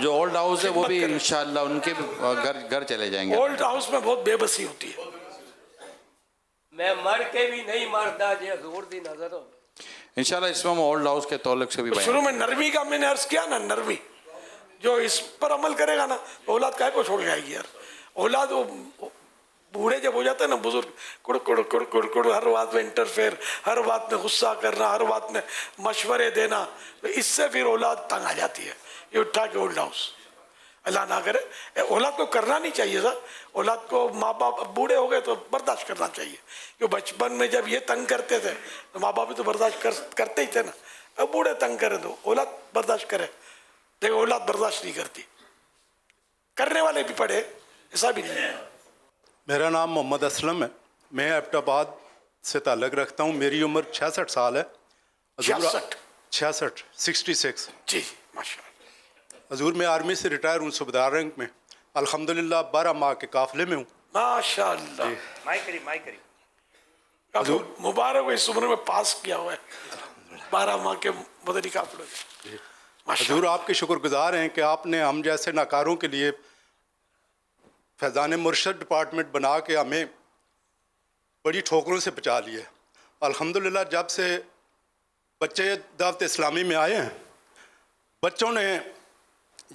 जो ओल्ड हाउस है वो भी इंशाल्लाह उनके भी घर चले जाएंगे। ओल्ड हाउस में बहुत बेबसी होती है। मैं मर के भी नहीं मरता जी, हजूर दी नजर हो। इंशाल्लाह इसमें हम ओल्ड हाउस के तौलक से भी शुरू में नरमी का मैंने अर्ज किया ना, नरमी जो इस पर अमल करेगा ना, औलाद काहे को छोड़ जाएगी यार। औलाद वो बूढ़े जब हो जाते हैं ना बुजुर्ग, कुड़ कुड़ कुड़ कुड़ कुड़ हर बात में इंटरफेयर, हर बात में गुस्सा करना, हर बात में मशवरे देना, तो इससे फिर औलाद तंग आ जाती है। ये उठा के ओल्ड हाउस, अल्लाह ना करे। औलाद को करना नहीं चाहिए सर, औलाद को माँ बाप बूढ़े हो गए तो बर्दाश्त करना चाहिए, क्योंकि बचपन में जब ये तंग करते थे तो माँ बाप भी तो बर्दाश्त करते ही थे ना। अब बूढ़े तंग करे तो औलाद बर्दाश्त करे, लेकिन औलाद बर्दाश्त नहीं करती, करने वाले भी पड़े, ऐसा भी नहीं है। मेरा नाम मोहम्मद असलम है, मैं एबटाबाद से ताल्लुक़ रखता हूँ। मेरी उम्र 66 साल है। 66 जी माशा। हजूर मैं आर्मी से रिटायर हूँ, सूबेदार रैंक में। अल्हम्दुलिल्लाह 12 माह के काफिले में हूँ। माशाअल्लाह। हजूर मुबारक हो, इस उम्र में पास किया हुआ है 12 माह के मदनी काफिले में। हजूर आपके शुक्रगुजार हैं कि आपने हम जैसे नाकारों के लिए फैज़ान मुर्शद डिपार्टमेंट बना के हमें बड़ी ठोकरों से बचा लिया। अल्हम्दुलिल्लाह जब से बच्चे दावत इस्लामी में आए हैं, बच्चों ने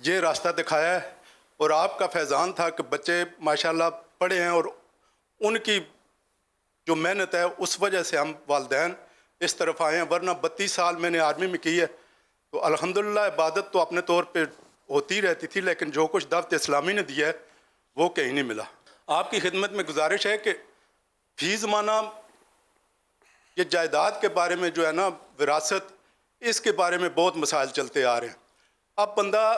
ये रास्ता दिखाया है, और आपका फैज़ान था कि बच्चे माशाल्लाह पढ़े हैं, और उनकी जो मेहनत है उस वजह से हम वालिदैन इस तरफ आए हैं। वरना 32 साल मैंने आर्मी में की है, तो अल्हम्दुलिल्लाह इबादत तो अपने तौर पे होती रहती थी, लेकिन जो कुछ दावत इस्लामी ने दिया है वो कहीं नहीं मिला। आपकी खिदमत में गुजारिश है कि फी ज़माना ये जायदाद के बारे में जो है ना, विरासत, इसके बारे में बहुत मसाइल चलते आ रहे हैं। अब बंदा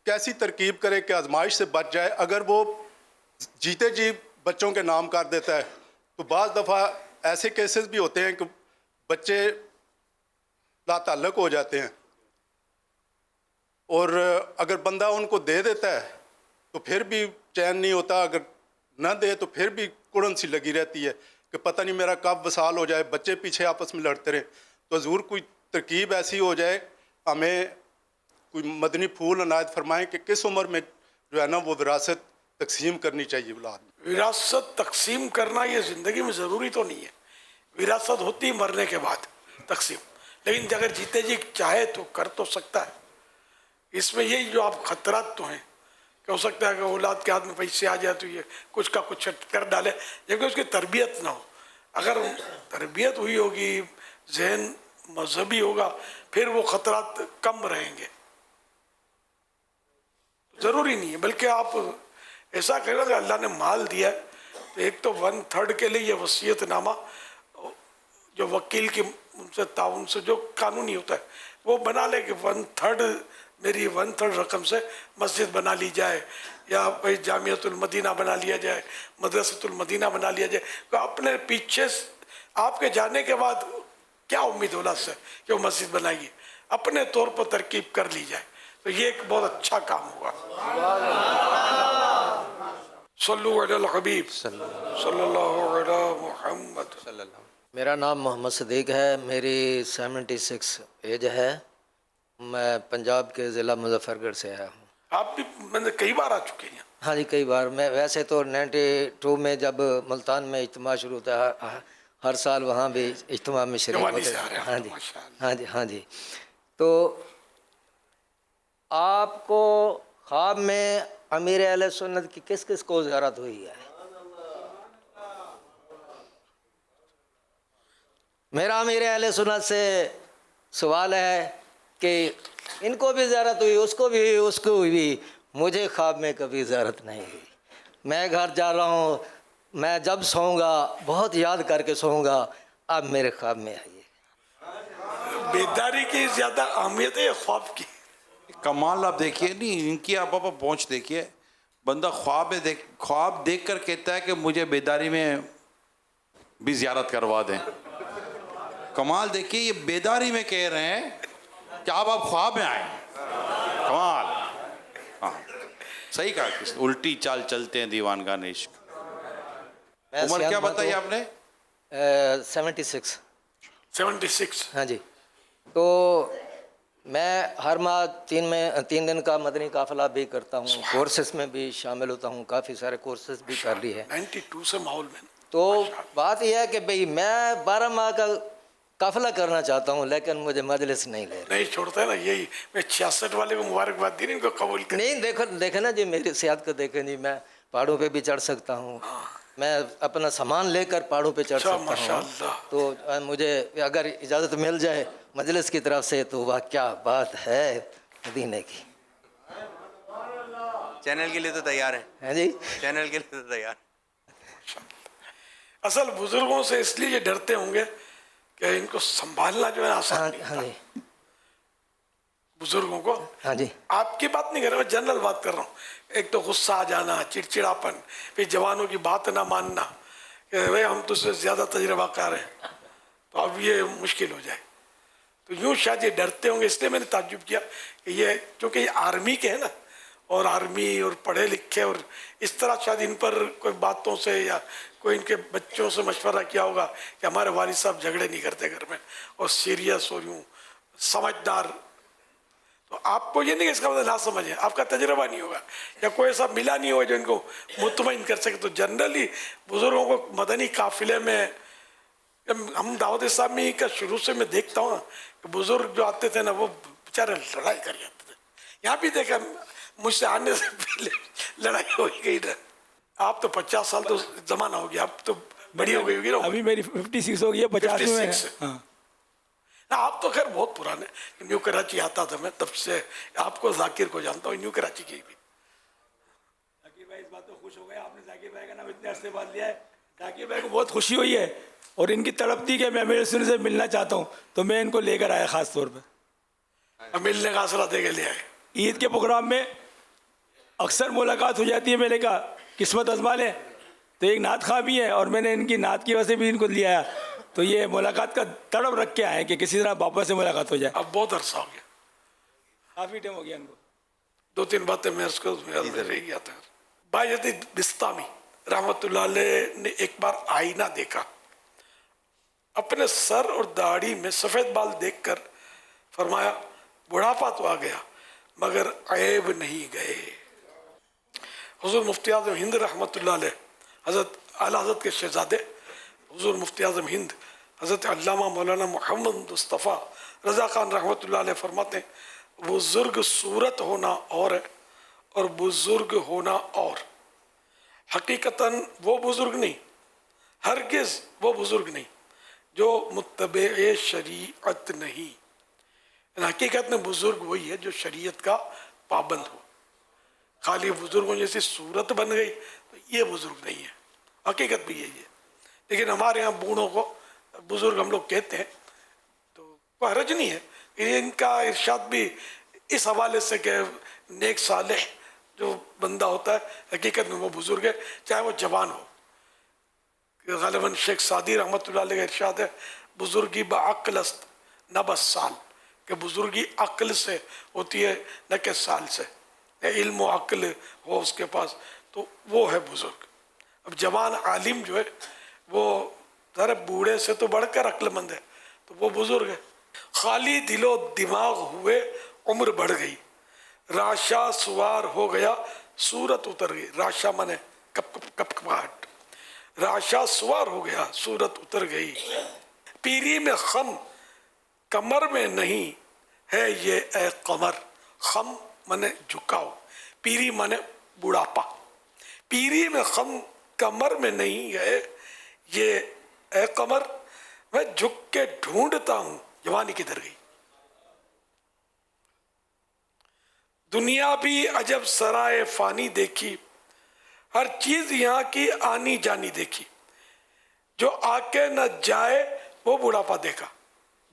कैसी तरकीब करे कि आजमाइश से बच जाए। अगर वो जीते जी बच्चों के नाम कर देता है तो बाज़ दफ़ा ऐसे केसेस भी होते हैं कि बच्चे लाताल्लुक़ हो जाते हैं, और अगर बंदा उनको दे देता है तो फिर भी चैन नहीं होता, अगर न दे तो फिर भी कुड़न सी लगी रहती है कि पता नहीं मेरा कब वसाल हो जाए, बच्चे पीछे आपस में लड़ते रहे। तो हजूर कोई तरकीब ऐसी हो जाए, हमें कोई मदनी फूल अनायत फरमाएं कि किस उम्र में जो है ना वो विरासत तकसीम करनी चाहिए औलाद में। विरासत तकसीम करना ये ज़िंदगी में ज़रूरी तो नहीं है, विरासत होती मरने के बाद तकसीम, लेकिन अगर जीते जी चाहे तो कर तो सकता है। इसमें यही जो आप खतरात तो हैं कि हो सकता है कि औलाद के हाथ में पैसे आ जाए तो ये कुछ का कुछ कर डाले, लेकिन उसकी तरबियत ना हो। अगर तरबियत हुई होगी, जहन मजहबी होगा, फिर वो खतरात कम रहेंगे। ज़रूरी नहीं है, बल्कि आप ऐसा करें कि अल्लाह ने माल दिया है तो एक तो 1/3 के लिए ये वसीयतनामा जो वकील की उनसे ताउन से जो कानूनी होता है वो बना ले कि 1/3 मेरी 1/3 रकम से मस्जिद बना ली जाए, या भाई जामियतुल मदीना बना लिया जाए, मदरसतुल मदीना बना लिया जाए। तो अपने पीछे आपके जाने के बाद क्या उम्मीद औलाद से कि वो मस्जिद बनाएगी, अपने तौर पर तरकीब कर ली जाए, तो ये एक बहुत अच्छा काम होगा। सल्लु अलल हबीब सल्लल्लाहु अलैहि मुहम्मद। मेरा नाम मोहम्मद सदीक है, मेरी 76 एज है, मैं पंजाब के ज़िला मुजफ्फरगढ़ से आया हूँ। आप भी मैंने कई बार आ चुके हैं। हाँ जी, कई बार। मैं वैसे तो 92 में जब मुल्तान में इज्तिमा शुरू होता है, हर साल वहाँ भी इज्तिमा में शरीक जवानी होते से आ रहे हैं। हैं, हाँ जी, माशाअल्लाह। हाँ जी, हाँ जी। तो आपको ख्वाब में अमीर अहले सुन्नत की किस किस को ज़ियारत हुई है? मेरा अमीर अहले सुन्नत से सवाल है कि इनको भी ज़ियारत हुई, उसको भी हुई, उसको भी। मुझे ख्वाब में कभी ज़ियारत नहीं हुई। मैं घर जा रहा हूँ, मैं जब सोऊंगा बहुत याद करके सोऊंगा, अब मेरे ख्वाब में आइए। बेदारी की ज्यादा अहमियत है ख्वाब की। कमाल आप देखिए नहीं, इनकी आप पहुँच देखिए। बंदा ख्वाब देख कर कहता है कि मुझे बेदारी में भी ज़ियारत करवा दें। कमाल देखिए, ये बेदारी में कह रहे हैं कि आप ख्वाब में आए। कमाल। हाँ, सही कहा कि उल्टी चाल चलते हैं दीवानगान इश्क। उम्र क्या बताई आपने? 76। 76। हाँ जी। तो मैं हर माह 3 दिन का मदनी काफिला भी करता हूँ, कोर्सेस में भी शामिल होता हूँ, काफ़ी सारे कोर्सेस भी कर ली है। 92 से माहौल में। तो बात यह है कि भाई मैं 12 माह का काफिला करना चाहता हूँ, लेकिन मुझे मजलिस नहीं ले नहीं छोड़ता है ना। यही मैं 66 वाले को मुबारकबाद दी, इनको कबूल कर। नहीं, देखे ना जी, मेरी सेहत को देखे जी, मैं पहाड़ों पे भी चढ़ सकता हूँ, मैं अपना सामान लेकर पहाड़ों पे चढ़ सकता हूँ। तो मुझे अगर इजाज़त मिल जाए मजलिस की तरफ से तो वाह क्या बात है मदीने की। चैनल के लिए तो तैयार है जी, चैनल के लिए तो तैयार। असल बुजुर्गों से इसलिए ये डरते होंगे कि इनको संभालना जो है आसान नहीं हाँ जी, बुजुर्गों को। हाँ जी, आपकी बात नहीं कर रहा, मैं जनरल बात कर रहा हूँ। एक तो गुस्सा आ जाना, चिड़चिड़ापन, फिर जवानों की बात ना मानना कि भाई हम तुझसे ज़्यादा तजर्बाकार हैं, तो अब ये मुश्किल हो जाए। तो यूँ शायद ये डरते होंगे, इसलिए मैंने ताज्जुब किया कि ये क्योंकि ये आर्मी के हैं ना, और आर्मी और पढ़े लिखे, और इस तरह शायद इन पर कोई बातों से या कोई इनके बच्चों से मशवरा किया होगा कि हमारे वालिद साहब झगड़े नहीं करते घर में, और सीरियस और यूँ समझदार। तो आपको ये नहीं कि इसका मतलब ना समझे, आपका तजर्बा नहीं होगा या कोई ऐसा मिला नहीं होगा जो इनको मुतमईन कर सके। तो जनरली बुजुर्गों को मदनी काफिले में, हम दावत इस्लामी का शुरू से मैं देखता हूँ कि बुजुर्ग जो आते थे ना, वो बेचारे लड़ाई कर जाते थे। यहाँ भी देखा, मुझसे आने से पहले लड़ाई हो गई ना। आप तो 50 साल तो जमाना हो गया, आप तो बड़ी हो गई होगी ना। अभी मेरी 56 हो गई है, 50 में। हाँ। ना आप तो खैर बहुत पुराने। न्यू कराची आता था मैं, तब से आपको जाकिर को जानता हूँ, न्यू कराची की भी। जाकिर भाई इस बात तो खुश हो गए, आपने जाकिर भाई का नाम इतने अरसे बाद लिया है। जाकिर भाई को बहुत खुशी हुई है और इनकी तड़प थी कि मैं मेरे सुन से मिलना चाहता हूँ, तो मैं इनको लेकर आया खास तौर पर। मिलने का आसरा दे के ले आए। ईद के प्रोग्राम में अक्सर मुलाकात हो जाती है, मैंने कहा किस्मत आजमा लें, तो एक नात खा भी है और मैंने इनकी नात की वजह से भी इनको लिया है। तो ये मुलाकात का तड़प रख के आए कि किसी तरह वापस से मुलाकात हो जाए। अब बहुत अरसा हो गया, काफ़ी टाइम हो गया इनको। 2-3 बातें मैं उसको रह गया था। बायती बिस्तामी रहमतुल्लाह अलैह ने एक बार आईना देखा, अपने सर और दाढ़ी में सफ़ेद बाल देखकर फरमाया बुढ़ापा तो आ गया मगर ऐब नहीं गए। हुजूर मुफ्ती आज़म हिंद रहमतुल्लाह अलैह, हज़रत आला हज़रत के शहज़ादे हुजूर मुफ्ती आज़म हिंद हज़रत अल्लामा मौलाना मोहम्मद मुस्तफ़ा रज़ा खान रहमतुल्लाह अलैह फरमाते हैं बुज़ुर्ग सूरत होना और है और बुज़ुर्ग होना और। हकीकतन वो बुज़ुर्ग नहीं, हरगिज़ वो बुज़ुर्ग नहीं जो मुत्तबे शरीअत नहीं। हकीकत में बुज़ुर्ग वही है जो शरीयत का पाबंद हो। खाली बुज़ुर्गों जैसी सूरत बन गई तो ये बुज़ुर्ग नहीं है, हकीकत भी यही है। लेकिन हमारे यहाँ बूढ़ों को बुज़ुर्ग हम लोग कहते हैं, तो कोई हरज नहीं है। इनका इरशाद भी इस हवाले से कि नेक सालेह जो बंदा होता है हकीकत में वो बुज़ुर्ग है, चाहे वो जवान हो। ग़ालिबन शेख सादी रहमतुल्लाह अलैह का इरशाद है बुज़ुर्गी बअक़्लस्त न बस साल, कि बुज़ुर्गी अक्ल से होती है न कि साल से। इल्म व अक्ल हो उसके पास तो वो है बुज़ुर्ग। अब जवान आलिम जो है वो ज़रा बूढ़े से तो बढ़कर अक्लमंद है, तो वो बुज़ुर्ग है। खाली दिलो दिमाग हुए उम्र बढ़ गई, राशा सुवार हो गया सूरत उतर गई। राशा माने कप कप कप कपाहट, राशा सवार हो गया, सूरत उतर गई। पीरी में खम कमर में नहीं है ये ए कमर। खम माने झुकाव, पीरी माने बुढ़ापा। पीरी में खम कमर में नहीं है ये ए कमर, मैं झुक के ढूंढता हूं जवानी किधर गई। दुनिया भी अजब सराय फानी देखी, हर चीज यहाँ की आनी जानी देखी। जो आके न जाए वो बुढ़ापा देखा,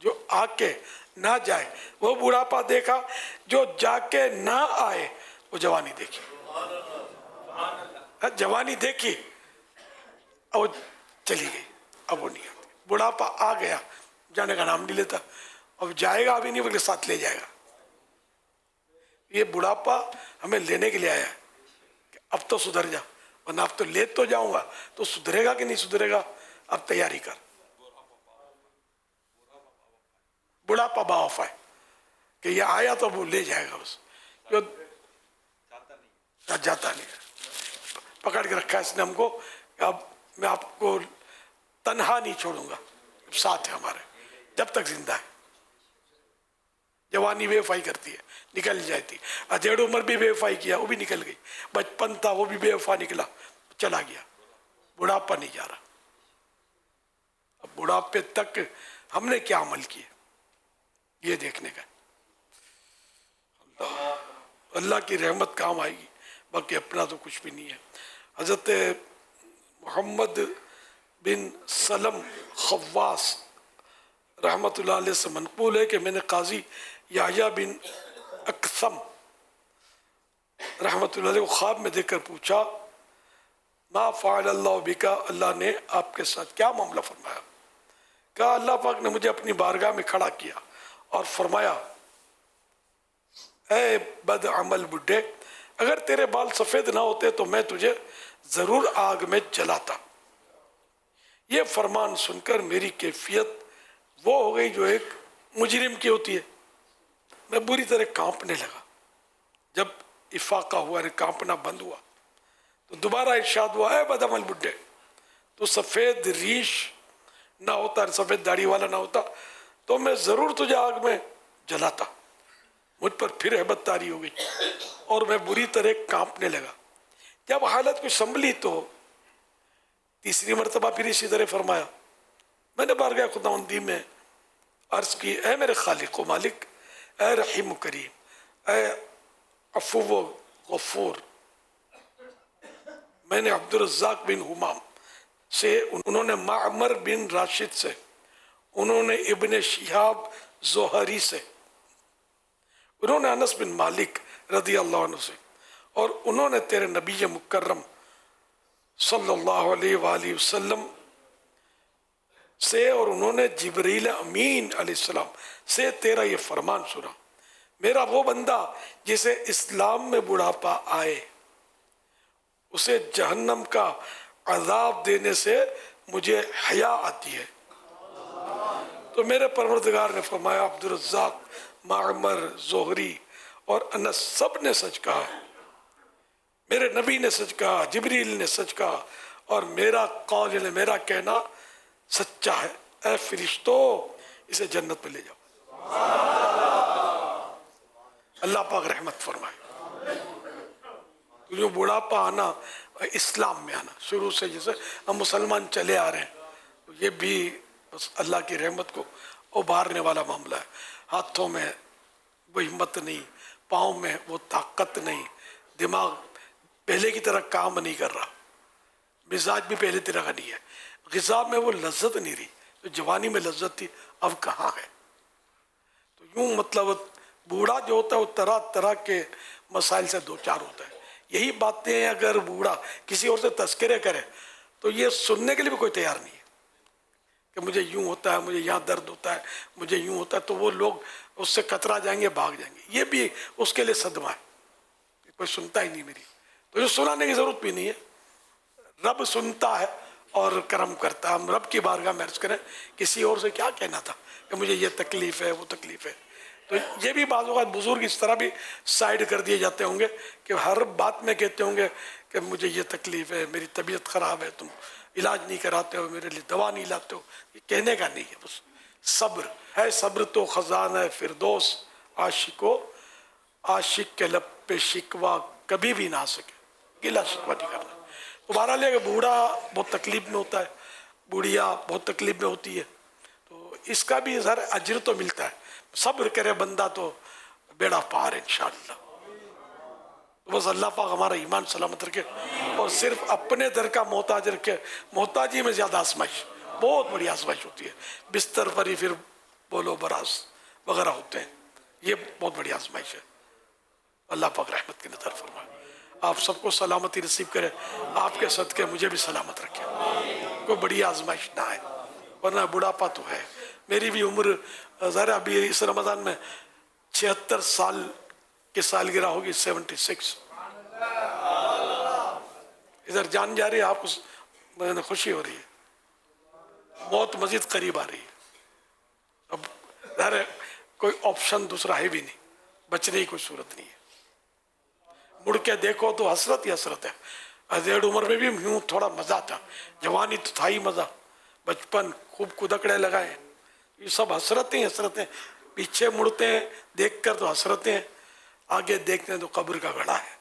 जो आके ना जाए वो बुढ़ापा देखा, जो जाके ना आए वो जवानी देखी। जवानी देखी अब चली गई, अब वो नहीं आती। बुढ़ापा आ गया, जाने का नाम नहीं लेता, अब जाएगा अभी नहीं बल्कि साथ ले जाएगा। ये बुढ़ापा हमें लेने के लिए आया है कि अब तो सुधर जा, वरना अब तो ले तो जाऊंगा, तो सुधरेगा कि नहीं सुधरेगा, अब तैयारी कर। बुढ़ापा बावफा है कि ये आया तो वो ले जाएगा, बस जो जाता नहीं। पकड़ के रखा है इसने हमको, अब मैं आपको तन्हा नहीं छोड़ूंगा, साथ है हमारे जब तक जिंदा है। जवानी बेवफाई करती है, निकल जाती। अधेड़ उम्र भी बेवफाई किया, वो भी निकल गई। बचपन था वो भी बेवफा निकला, चला गया। बुढ़ापा नहीं जा रहा। अब बुढ़ापे तक हमने क्या अमल किए ये देखने का। अल्लाह की रहमत काम आएगी, बाकी अपना तो कुछ भी नहीं है। हजरत मोहम्मद बिन सलम खव्वास रहमतुल्लाह अलैह से मनक़ूल है कि मैंने काजी याह्या बिन अक़सम रहमतुल्लाह अलैह को ख्वाब में देखकर पूछा, मा फ़अल अल्लाह बिका, अल्लाह ने आपके साथ क्या मामला फरमाया। कहा अल्लाह पाक ने मुझे अपनी बारगाह में खड़ा किया और फरमाया, ऐ बद अमल बुड्ढे, अगर तेरे बाल सफ़ेद ना होते तो मैं तुझे ज़रूर आग में जलाता। ये फरमान सुनकर मेरी कैफियत वो हो गई जो एक मुजरिम की होती है। मैं बुरी तरह कांपने लगा। जब इफाका हुआ, कांपना बंद हुआ, तो दोबारा इरशाद हुआ, है बदअमल बुड्ढे, तो सफ़ेद रीश ना होता, सफ़ेद दाढ़ी वाला ना होता तो मैं ज़रूर तुझे आग में जलाता। मुझ पर फिर हैबत तारी हो गई और मैं बुरी तरह कांपने लगा। जब हालत को संभली तो तीसरी मरतबा फिर इसी तरह फरमाया। मैंने बारगाह खुदावंदी में अर्ज़ की, ऐ मेरे खालिक व मालिक, ऐ रहीम व करीम, ऐ अफ़ू व गफ़ूर। मैंने अब्दुर्रज़्ज़ाक़ बिन हुमाम से, उन्होंने माअमर बिन राशिद से, उन्होंने इब्ने शिहाब ज़ोहरी से, उन्होंने अनस बिन मालिक रज़ी अल्लाह अन्हु से, और उन्होंने तेरे नबी मुकर्रम सल्लल्लाहु अलैहि वसल्लम से, और उन्होंने जिब्रील अमीन अलैहिस्सलाम से तेरा ये फरमान सुना, मेरा वो बंदा जिसे इस्लाम में बुढ़ापा आए उसे जहन्नम का अजाब देने से मुझे हया आती है। तो मेरे परवरदिगार ने फरमाया, अब्दुर्रज़्ज़ाक़, माअमर, ज़ोहरी और अनस सब ने सच कहा, मेरे नबी ने सच कहा, जिब्रील ने सच कहा, और मेरा कौल ने, मेरा कहना सच्चा है। ऐ फरिश्तों, इसे जन्नत में ले जाओ। अल्लाह पाक रहमत फरमाए। जो बुढ़ापा आना, इस्लाम में आना, शुरू से जैसे हम मुसलमान चले आ रहे हैं, तो ये भी बस अल्लाह की रहमत को उभारने वाला मामला है। हाथों में वो हिम्मत नहीं, पाँव में वो ताकत नहीं, दिमाग पहले की तरह काम नहीं कर रहा, मिजाज भी पहले तरह का नहीं है, ग़िज़ा में वो लज्जत नहीं रही तो जवानी में लज्जत थी, अब कहाँ है। तो यूँ मतलब बूढ़ा जो होता है वो तरह तरह के मसाइल से दो चार होता है। यही बातें अगर बूढ़ा किसी और से तस्करे करे तो ये सुनने के लिए भी कोई तैयार नहीं है कि मुझे यूँ होता है, मुझे यहाँ दर्द होता है, मुझे यूँ होता है, तो वो लोग उससे कतरा जाएंगे, भाग जाएंगे। ये भी उसके लिए सदमा है, कोई सुनता ही नहीं मेरी, तो जो सुनाने की ज़रूरत भी नहीं है। रब सुनता है और करम करता है। हम रब की बारगाह में अर्ज़ करें, किसी और से क्या कहना था कि मुझे ये तकलीफ़ है, वो तकलीफ़ है। तो ये भी बाज़ औक़ात बुज़ुर्ग इस तरह भी साइड कर दिए जाते होंगे कि हर बात में कहते होंगे कि मुझे ये तकलीफ़ है, मेरी तबीयत ख़राब है, तुम इलाज नहीं कराते हो, मेरे लिए दवा नहीं लाते हो। ये कहने का नहीं है, बस सब्र है। सब्र तो ख़ज़ाना है फिरदौस, आशिक के लब पे शिकवा कभी भी ना आ सके, गिला शिकवा नहीं करना। तो बहरहाल है, बूढ़ा बहुत तकलीफ़ में होता है, बूढ़िया बहुत तकलीफ़ में होती है, तो इसका भी सर अजर तो मिलता है। सब्र करे बंदा तो बेड़ा पार इंशाअल्लाह। तो बस अल्लाह पाक हमारा ईमान सलामत रखे और सिर्फ अपने दर का मोहताज रखे। मोहताजी में ज़्यादा आजमाइश, बहुत बड़ी आजमाइश होती है। बिस्तर पर ही फिर बोलो बरास वगैरह होते हैं, ये बहुत बड़ी आजमाइश है। अल्लाह पाक रहमत की नज़र फरमाए, आप सबको सलामती नसीब करे, आपके सदके मुझे भी सलामत रखे, कोई बड़ी आजमाइश ना आए, वरना बुढ़ापा तो है। मेरी भी उम्र ज़रा अभी इस रमज़ान में 76 साल की सालगिरह होगी, 76। इधर जान जा रही है, आपको मुझे खुशी हो रही है, मौत मजीद करीब आ रही है। अब ज़रा कोई ऑप्शन दूसरा है भी नहीं, बचने की कोई सूरत नहीं है। मुड़ के देखो तो हसरत ही हसरत है। अजेड़ उम्र में भी यूँ थोड़ा मज़ा था, जवानी तो था ही मज़ा, बचपन खूब कुदकड़े लगाए, ये सब हसरतें हसरतें। पीछे मुड़ते हैं देख कर तो हसरतें, आगे देखते हैं तो कब्र का गड़ा है।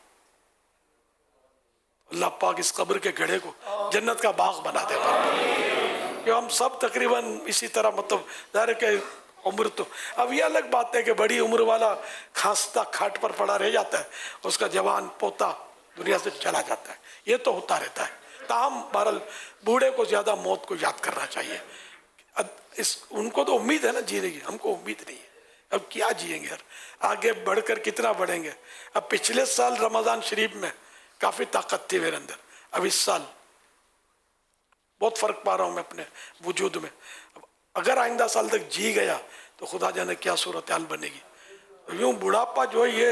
अल्लाह पाक इस कब्र के गड़े को जन्नत का बाग बना दे। कि हम सब तकरीबन इसी तरह, मतलब ज़ाहिर के उम्र तो, अब ये अलग बात है कि बड़ी उम्र वाला खांसता खाट पर पड़ा रह जाता है, उसका जवान पोता दुनिया से चला जाता है, ये तो होता रहता है। ताहम बहरहाल बूढ़े को ज़्यादा मौत को याद करना चाहिए। उनको तो उम्मीद है ना जीने की, हमको उम्मीद नहीं है। अब क्या जिएंगे यार, आगे बढ़कर कितना बढ़ेंगे। अब पिछले साल रमज़ान शरीफ में काफ़ी ताकत थी मेरे अंदर, अब इस साल बहुत फ़र्क पा रहा हूँ मैं अपने वजूद में। अगर आइंदा साल तक जी गया तो खुदा जाने क्या सूरत हाल बनेगी। यूँ बुढ़ापा जो है ये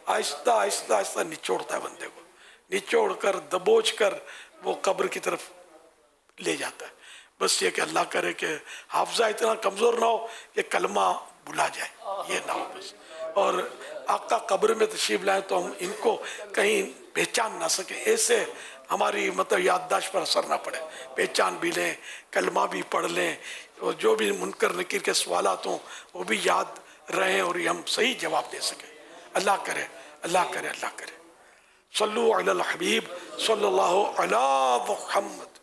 आहिस्ता आहिस्ता आहिस्ता निचोड़ता है बंदे को, निचोड़ कर दबोच कर वो कब्र की तरफ ले जाता है। बस ये कि अल्लाह करे कि हाफजा इतना कमज़ोर ना हो कि कलमा भुला जाए, ये ना हो बस। और आका कब्र में तशरीफ़ लाएँ तो हम इनको कहीं पहचान ना सकें, ऐसे हमारी मतलब याददाश्त पर असर ना पड़े, पहचान भी लें, कलमा भी पढ़ लें, और जो भी मुनकर नकीर के सवालात हों वो भी याद रहें और हम सही जवाब दे सकें। अल्लाह करे, अल्लाह करे, अल्लाह करे। सल्लु अलल हबीब सल्लल्लाहु अला मुहम्मद।